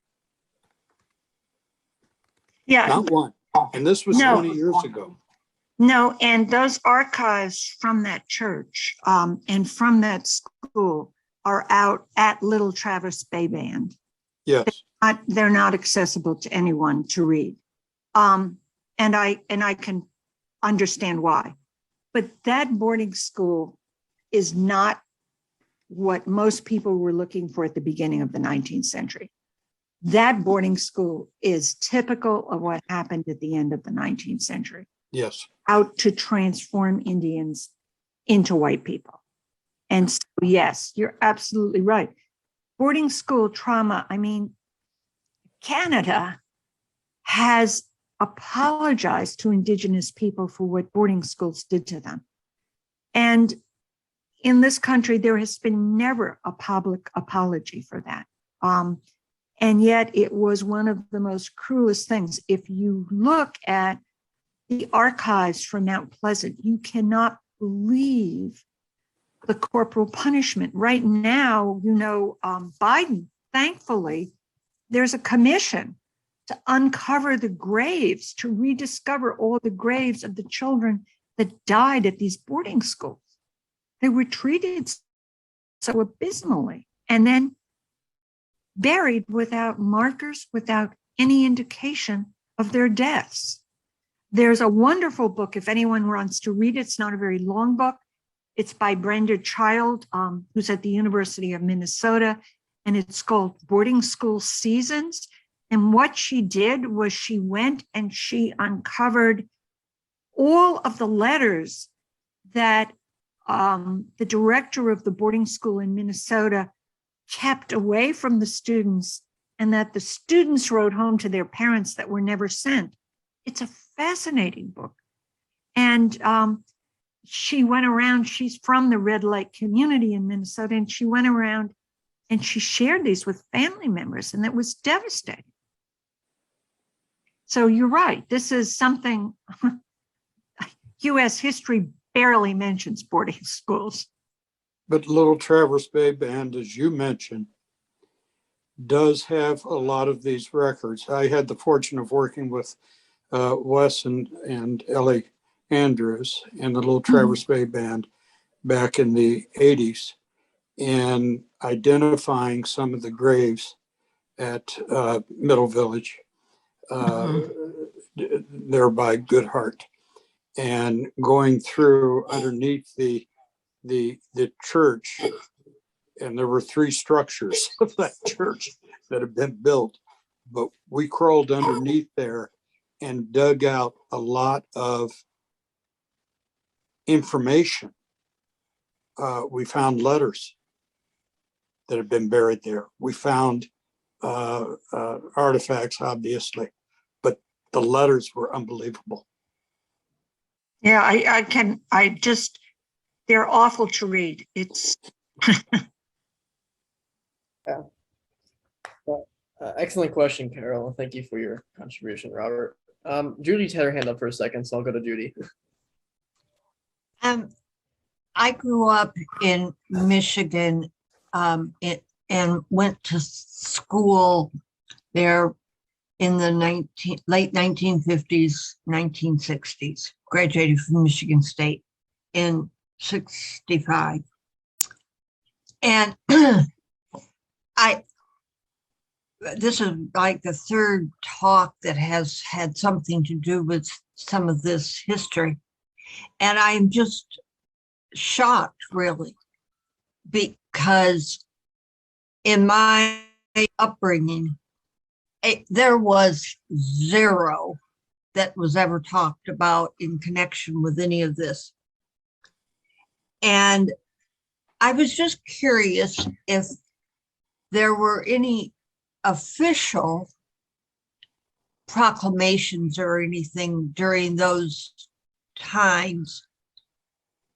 Speaker 2: Yeah.
Speaker 4: Not one. And this was
Speaker 2: No.
Speaker 4: 20 years ago.
Speaker 2: No, and those archives from that church and from that school are out at Little Traverse Bay Band.
Speaker 4: Yes.
Speaker 2: They're not accessible to anyone to read. And I can understand why. But that boarding school is not what most people were looking for at the beginning of the 19th century. That boarding school is typical of what happened at the end of the 19th century.
Speaker 4: Yes.
Speaker 2: Out to transform Indians into white people. And so, yes, you're absolutely right. Boarding school trauma, I mean, Canada has apologized to Indigenous people for what boarding schools did to them. And in this country, there has been never a public apology for that. And yet it was one of the most cruelest things. If you look at the archives from Mount Pleasant, you cannot believe the corporal punishment. Right now, Biden, thankfully, there's a commission to uncover the graves, to rediscover all the graves of the children that died at these boarding schools. They were treated so abysmally and then buried without markers, without any indication of their deaths. There's a wonderful book, if anyone wants to read it. It's not a very long book. It's by Brenda Child, who's at the University of Minnesota, and it's called Boarding School Seasons. And what she did was she went and she uncovered all of the letters that the director of the boarding school in Minnesota kept away from the students, and that the students wrote home to their parents that were never sent. It's a fascinating book. And she went around, she's from the Red Lake community in Minnesota, and she went around and she shared these with family members, and it was devastating. So you're right, this is something US history barely mentions boarding schools.
Speaker 4: But Little Traverse Bay Band, as you mentioned, does have a lot of these records. I had the fortune of working with Wes and Ellie Andrews and the Little Traverse Bay Band back in the 80s, and identifying some of the graves at Middle Village there by Good Heart, and going through underneath the church, and there were 3 structures of that church that had been built, but we crawled underneath there and dug out a lot of information. We found letters that had been buried there. We found artifacts, obviously, but the letters were unbelievable.
Speaker 2: Yeah, they're awful to read. It's
Speaker 1: Yeah. Well, excellent question, Carol. Thank you for your contribution, Robert. Judy's had her hand up for a second, so I'll go to Judy.
Speaker 5: I grew up in Michigan and went to school there in the late 1950s, 1960s. Graduated from Michigan State in 65. And this is like the third talk that has had something to do with some of this history. And I'm just shocked, really, because in my upbringing, there was zero that was ever talked about in connection with any of this. And I was just curious if there were any official proclamations or anything during those times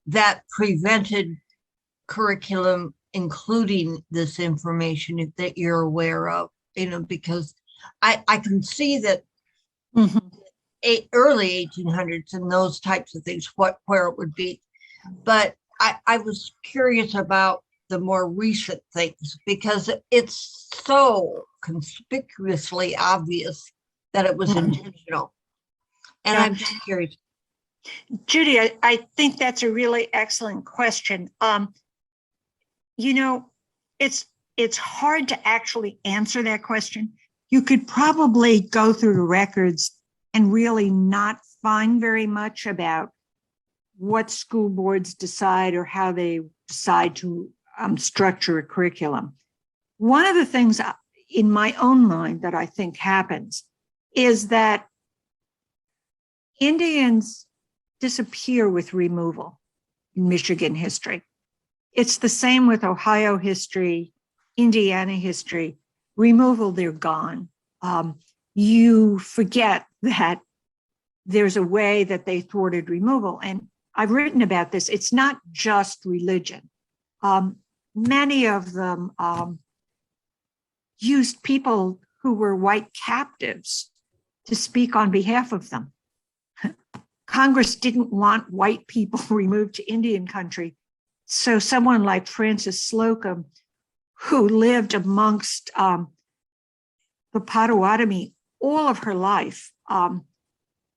Speaker 5: that prevented curriculum including this information that you're aware of, because I can see that early 1800s and those types of things, where it would be. But I was curious about the more recent things, because it's so conspicuously obvious that it was intentional. And I'm just curious.
Speaker 2: Judy, I think that's a really excellent question. You know, it's hard to actually answer that question. You could probably go through the records and really not find very much about what school boards decide or how they decide to structure a curriculum. One of the things in my own mind that I think happens is that Indians disappear with removal in Michigan history. It's the same with Ohio history, Indiana history. Removal, they're gone. You forget that there's a way that they thwarted removal. And I've written about this. It's not just religion. Many of them used people who were white captives to speak on behalf of them. Congress didn't want white people removed to Indian country. So someone like Frances Slocum, who lived amongst the Potawatomi all of her life,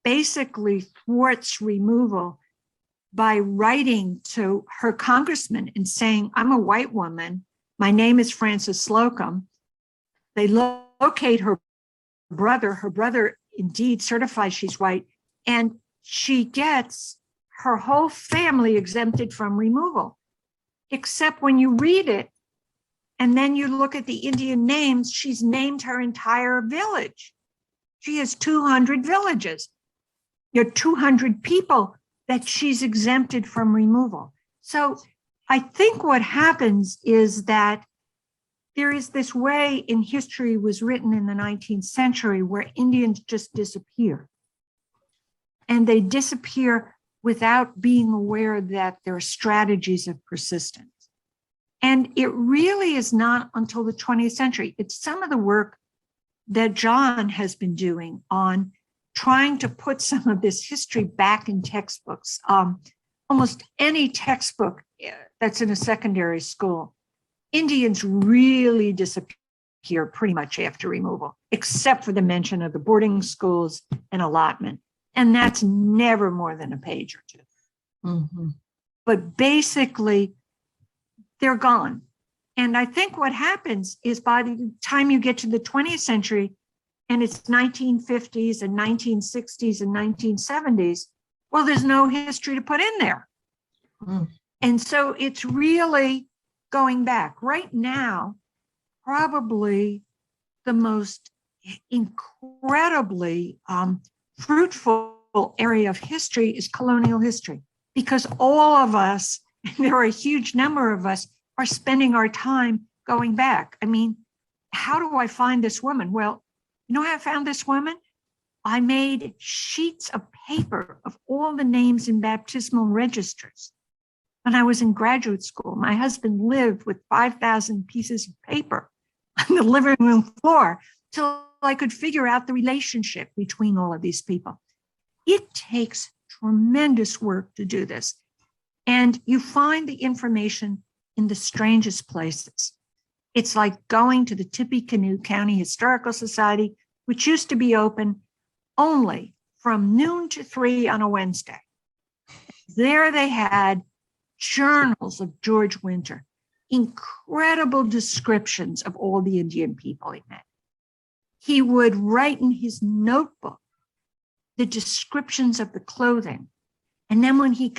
Speaker 2: basically thwarts removal by writing to her congressman and saying, I'm a white woman. My name is Frances Slocum. They locate her brother. Her brother indeed certifies she's white. And she gets her whole family exempted from removal, except when you read it and then you look at the Indian names, she's named her entire village. She has 200 villages. There are 200 people that she's exempted from removal. So I think what happens is that there is this way in history was written in the 19th century where Indians just disappear. And they disappear without being aware that there are strategies of persistence. And it really is not until the 20th century. It's some of the work that John has been doing on trying to put some of this history back in textbooks. Almost any textbook that's in a secondary school, Indians really disappear pretty much after removal, except for the mention of the boarding schools and allotment. And that's never more than a page or two.
Speaker 5: Mm-hmm.
Speaker 2: But basically, they're gone. And I think what happens is by the time you get to the 20th century, and it's 1950s and 1960s and 1970s, well, there's no history to put in there.
Speaker 5: Mm.
Speaker 2: And so it's really going back. Right now, probably the most incredibly fruitful area of history is colonial history, because all of us, there are a huge number of us, are spending our time going back. I mean, how do I find this woman? Well, you know how I found this woman? I made sheets of paper of all the names in baptismal registers. When I was in graduate school, my husband lived with 5,000 pieces of paper on the living room floor till I could figure out the relationship between all of these people. It takes tremendous work to do this. And you find the information in the strangest places. It's like going to the Tippecanoe County Historical Society, which used to be open only from noon to 3 on a Wednesday. There they had journals of George Winter, incredible descriptions of all the Indian people he met. He would write in his notebook the descriptions of the clothing. And then when he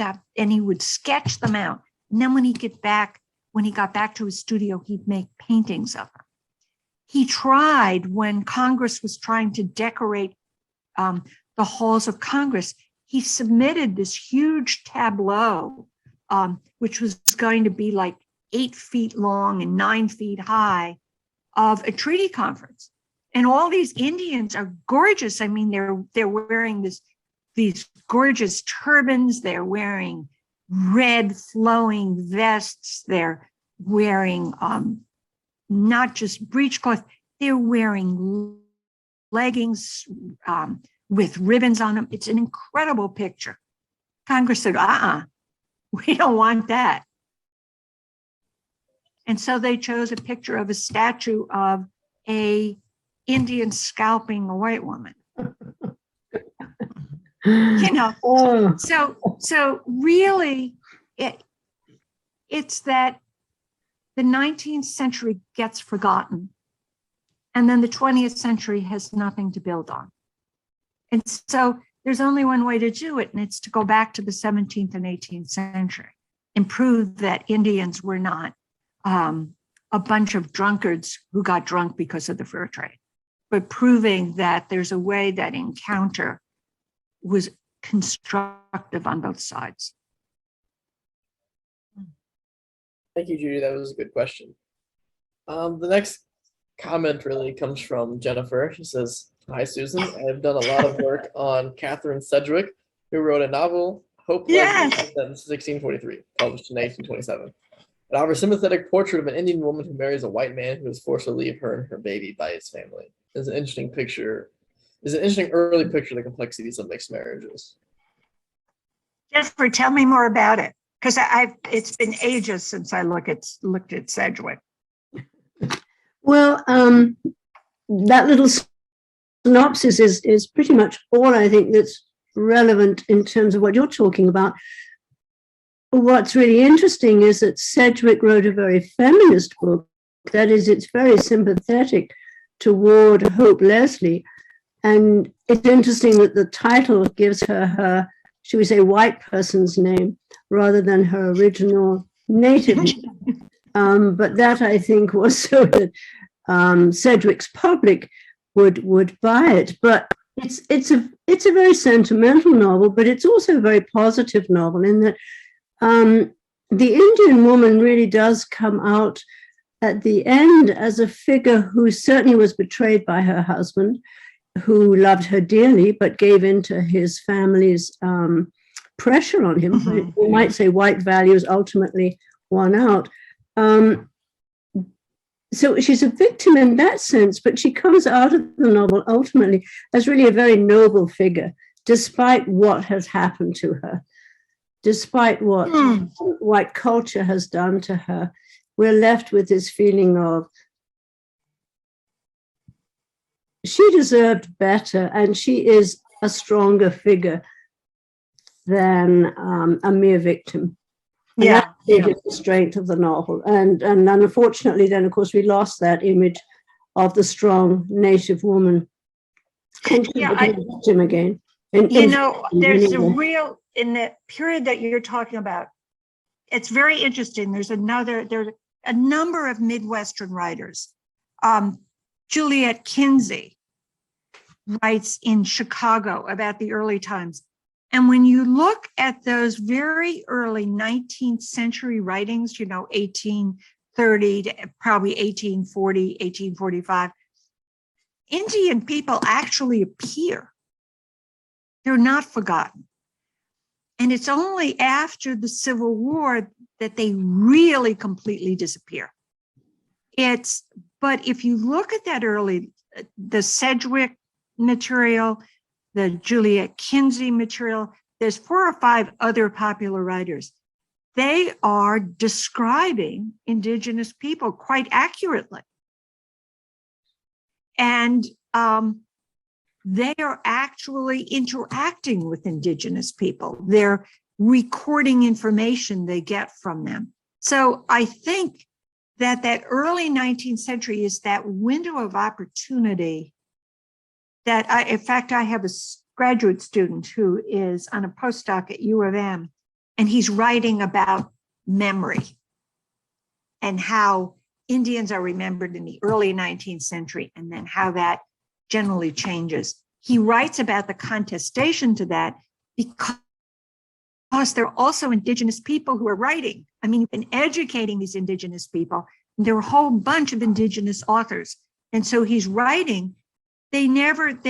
Speaker 2: would sketch them out. And then when he got back to his studio, he'd make paintings of them. He tried, when Congress was trying to decorate the halls of Congress, he submitted this huge tableau, which was going to be like 8 feet long and 9 feet high, of a treaty conference. And all these Indians are gorgeous. I mean, they're wearing these gorgeous turbans. They're wearing red flowing vests. They're wearing not just breechcloth. They're wearing leggings with ribbons on them. It's an incredible picture. Congress said, we don't want that. And so they chose a picture of a statue of a Indian scalping a white woman. You know,
Speaker 6: Oh,
Speaker 2: so really, it's that the 19th century gets forgotten, and then the 20th century has nothing to build on. And so there's only one way to do it, and it's to go back to the 17th and 18th century and prove that Indians were not a bunch of drunkards who got drunk because of the fur trade, but proving that there's a way that encounter was constructive on both sides.
Speaker 1: Thank you, Judy. That was a good question. The next comment really comes from Jennifer. She says, "Hi, Susan. I've done a lot of work on Catherine Sedgwick, who wrote a novel, Hope
Speaker 2: Yes.
Speaker 1: in 1643, published in 1827. It offers a sympathetic portrait of an Indian woman who marries a white man who is forced to leave her and her baby by his family. It's an interesting picture. It's an interesting early picture of the complexities of mixed marriages."
Speaker 2: Jennifer, tell me more about it, because it's been ages since I looked at Sedgwick.
Speaker 6: well, that little synopsis is pretty much all I think that's relevant in terms of what you're talking about. What's really interesting is that Sedgwick wrote a very feminist book. That is, it's very sympathetic toward Hope Leslie. And it's interesting that the title gives her, should we say, white person's name rather than her original native name. But that, I think, was so that Sedgwick's public would buy it. But it's a very sentimental novel, but it's also a very positive novel in that the Indian woman really does come out at the end as a figure who certainly was betrayed by her husband, who loved her dearly, but gave into his family's pressure on him.
Speaker 2: Mm-hmm.
Speaker 6: We might say white values ultimately won out. So she's a victim in that sense, but she comes out of the novel ultimately as really a very noble figure, despite what has happened to her, despite what white culture has done to her. We're left with this feeling of she deserved better, and she is a stronger figure than a mere victim. And
Speaker 2: Yeah.
Speaker 6: that is the strength of the novel. And unfortunately, then, of course, we lost that image of the strong native woman. And she
Speaker 2: Yeah,
Speaker 6: became a victim again.
Speaker 2: There's a real, in the period that you're talking about, it's very interesting. There's a number of Midwestern writers. Juliet Kinsey writes in Chicago about the early times. And when you look at those very early 19th century writings, 1830 to probably 1840, 1845, Indian people actually appear. They're not forgotten. And it's only after the Civil War that they really completely disappear. But if you look at that early, the Sedgwick material, the Juliet Kinsey material, there's 4 or 5 other popular writers. They are describing Indigenous people quite accurately. And they are actually interacting with Indigenous people. They're recording information they get from them. So I think that early 19th century is that window of opportunity that in fact, I have a graduate student who is on a postdoc at U of M, and he's writing about memory and how Indians are remembered in the early 19th century, and then how that generally changes. He writes about the contestation to that because there are also Indigenous people who are writing. I mean, you've been educating these Indigenous people, and there are a whole bunch of Indigenous authors. And so he's writing. They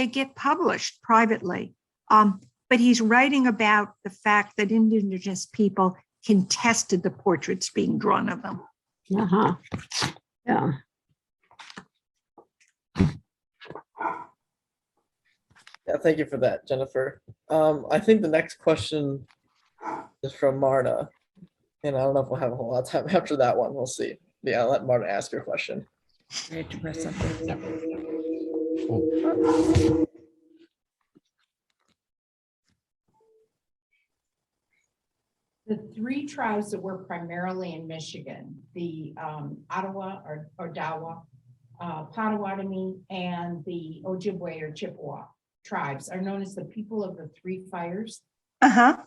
Speaker 2: get published privately, but he's writing about the fact that Indigenous people contested the portraits being drawn of them.
Speaker 6: Uh-huh. Yeah.
Speaker 1: Yeah, thank you for that, Jennifer. I think the next question is from Marna, and I don't know if we'll have a whole lot of time after that one. We'll see. Yeah, I'll let Marna ask her question.
Speaker 7: I had to press something. three tribes that were primarily in Michigan, the Ottawa or Dawa, Potawatomi, and the Ojibwe or Chippewa tribes are known as the people of the three fires.
Speaker 2: Uh-huh.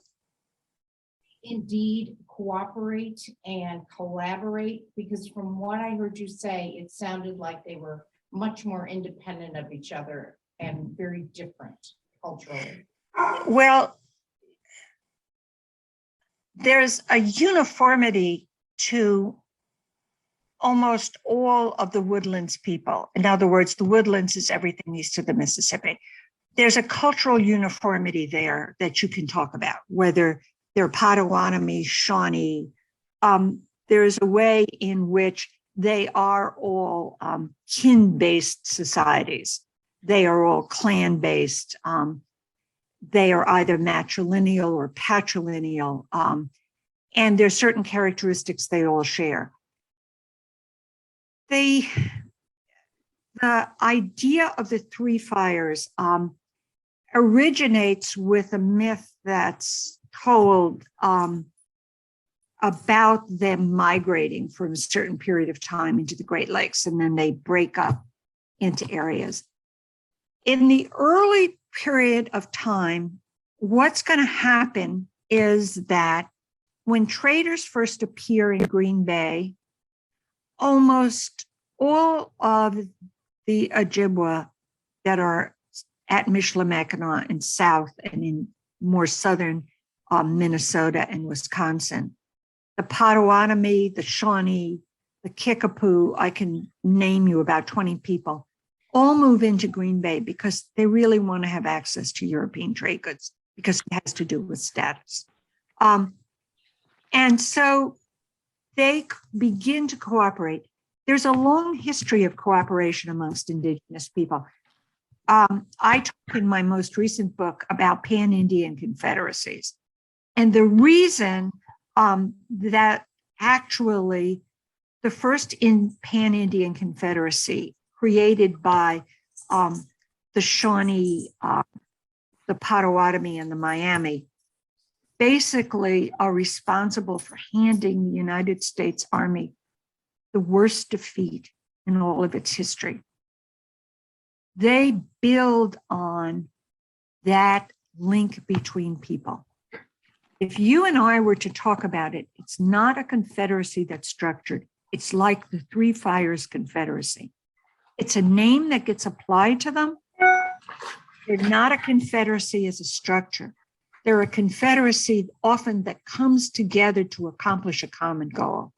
Speaker 7: Indeed cooperate and collaborate, because from what I heard you say, it sounded like they were much more independent of each other and very different culturally.
Speaker 2: Well, there's a uniformity to almost all of the Woodlands people. In other words, the Woodlands is everything east of the Mississippi. There's a cultural uniformity there that you can talk about, whether they're Potawatomi, Shawnee. There's a way in which they are all kin-based societies. They are all clan-based. They are either matrilineal or patrilineal. And there's certain characteristics they all share. The idea of the three fires originates with a myth that's told about them migrating from a certain period of time into the Great Lakes, and then they break up into areas. In the early period of time, what's going to happen is that when traders first appear in Green Bay, almost all of the Ojibwa that are at Michilimackinac and south and in more southern Minnesota and Wisconsin, the Potawatomi, the Shawnee, the Kickapoo, I can name you about 20 people, all move into Green Bay because they really want to have access to European trade goods because it has to do with status. And so they begin to cooperate. There's a long history of cooperation amongst Indigenous people. I talk in my most recent book about pan-Indian confederacies. And the reason that actually the first pan-Indian confederacy created by the Shawnee, the Potawatomi, and the Miami basically are responsible for handing the United States Army the worst defeat in all of its history. They build on that link between people. If you and I were to talk about it, it's not a confederacy that's structured. It's like the Three Fires Confederacy. It's a name that gets applied to them. They're not a confederacy as a structure. They're a confederacy often that comes together to accomplish a common goal.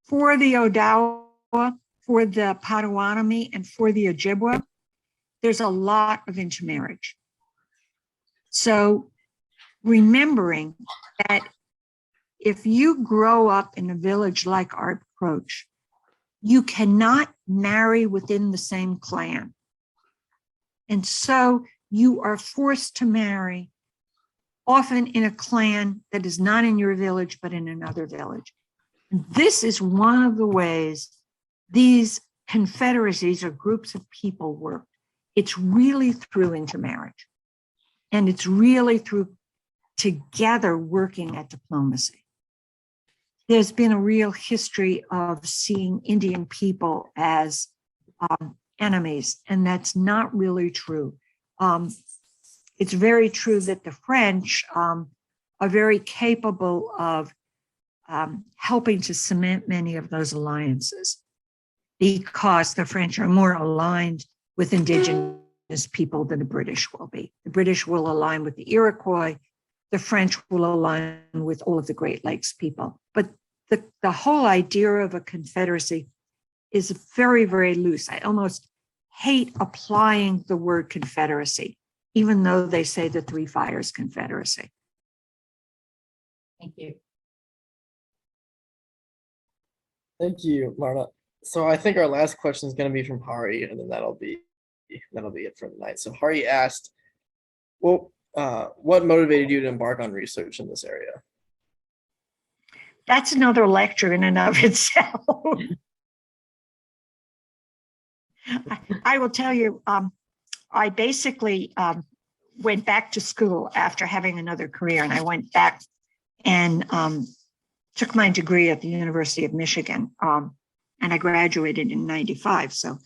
Speaker 2: For the Odawa, for the Potawatomi, and for the Ojibwa, there's a lot of intermarriage. So remembering that if you grow up in a village like Art Croach, you cannot marry within the same clan. And so you are forced to marry often in a clan that is not in your village, but in another village. And this is one of the ways these confederacies or groups of people work. It's really through intermarriage. And it's really through together working at diplomacy. There's been a real history of seeing Indian people as enemies, and that's not really true. It's very true that the French are very capable of helping to cement many of those alliances because the French are more aligned with Indigenous people than the British will be. The British will align with the Iroquois. The French will align with all of the Great Lakes people. But the whole idea of a confederacy is very, very loose. I almost hate applying the word confederacy, even though they say the Three Fires Confederacy.
Speaker 7: Thank you.
Speaker 1: Thank you, Marna. So I think our last question is going to be from Hari, and then that'll be it for the night. So Hari asked, well, what motivated you to embark on research in this area?
Speaker 2: That's another lecture in and of itself. I will tell you, I basically went back to school after having another career, and I went back and took my degree at the University of Michigan. And I graduated in 95. So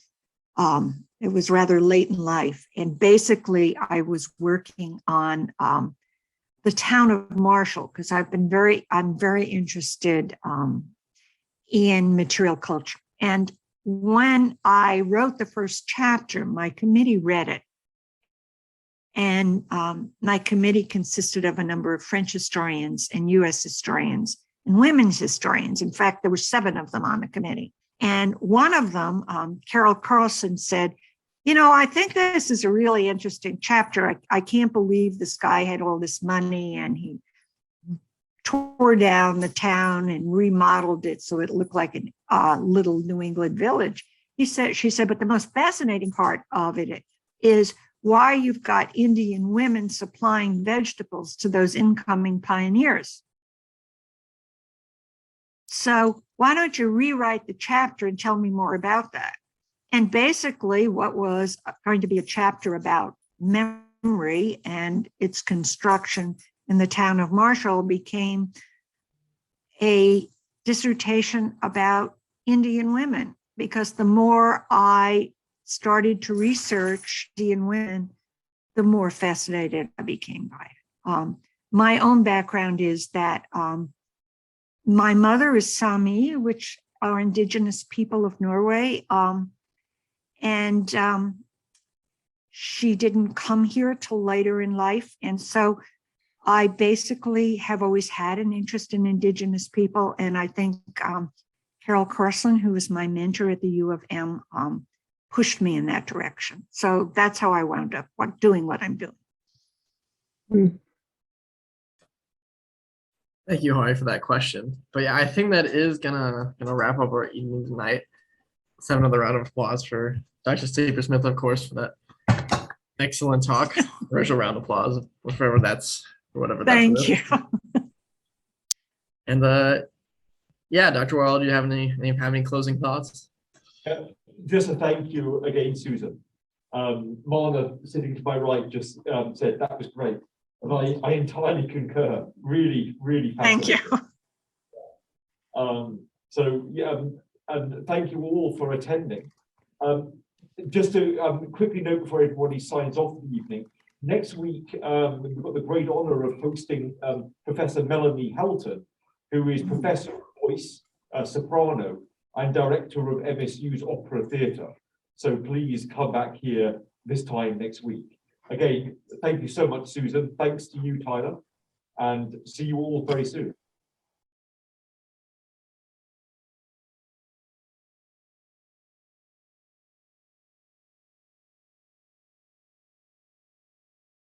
Speaker 2: it was rather late in life. And basically I was working on the town of Marshall, because I'm very interested in material culture. And when I wrote the first chapter, my committee read it. And my committee consisted of a number of French historians and US historians and women's historians. In fact, there were 7 of them on the committee. And one of them, Carol Carlson, said, you know, I think this is a really interesting chapter. I can't believe this guy had all this money and he tore down the town and remodeled it so it looked like a little New England village. She said, but the most fascinating part of it is why you've got Indian women supplying vegetables to those incoming pioneers. So why don't you rewrite the chapter and tell me more about that? And basically what was going to be a chapter about memory and its construction in the town of Marshall became a dissertation about Indian women, because the more I started to research Indian women, the more fascinated I became by it. My own background is that my mother is Sami, which are indigenous people of Norway. And she didn't come here till later in life. And so I basically have always had an interest in indigenous people. And I think Carol Carlson, who was my mentor at the U of M, pushed me in that direction. So that's how I wound up doing what I'm doing.
Speaker 1: Thank you, Hari, for that question. But yeah, I think that is gonna wrap up our evening tonight. Let's have another round of applause for Dr. Staper Smith, of course, for that excellent talk. Virtual round of applause, whatever that's, or whatever that's.
Speaker 2: Thank you.
Speaker 1: And yeah, Dr. Worrell, do you have any closing thoughts?
Speaker 8: Just a thank you again, Susan. Marna, sitting to my right, just said that was great. And I entirely concur. Really, really fascinating.
Speaker 2: Thank you.
Speaker 8: So yeah, and thank you all for attending. Just to quickly note before everybody signs off the evening, next week we've got the great honor of hosting Professor Melanie Helton, who is Professor of Voice, soprano, and Director of MSU's Opera Theatre. So please come back here this time next week. Again, thank you so much, Susan. Thanks to you, Tyler, and see you all very soon.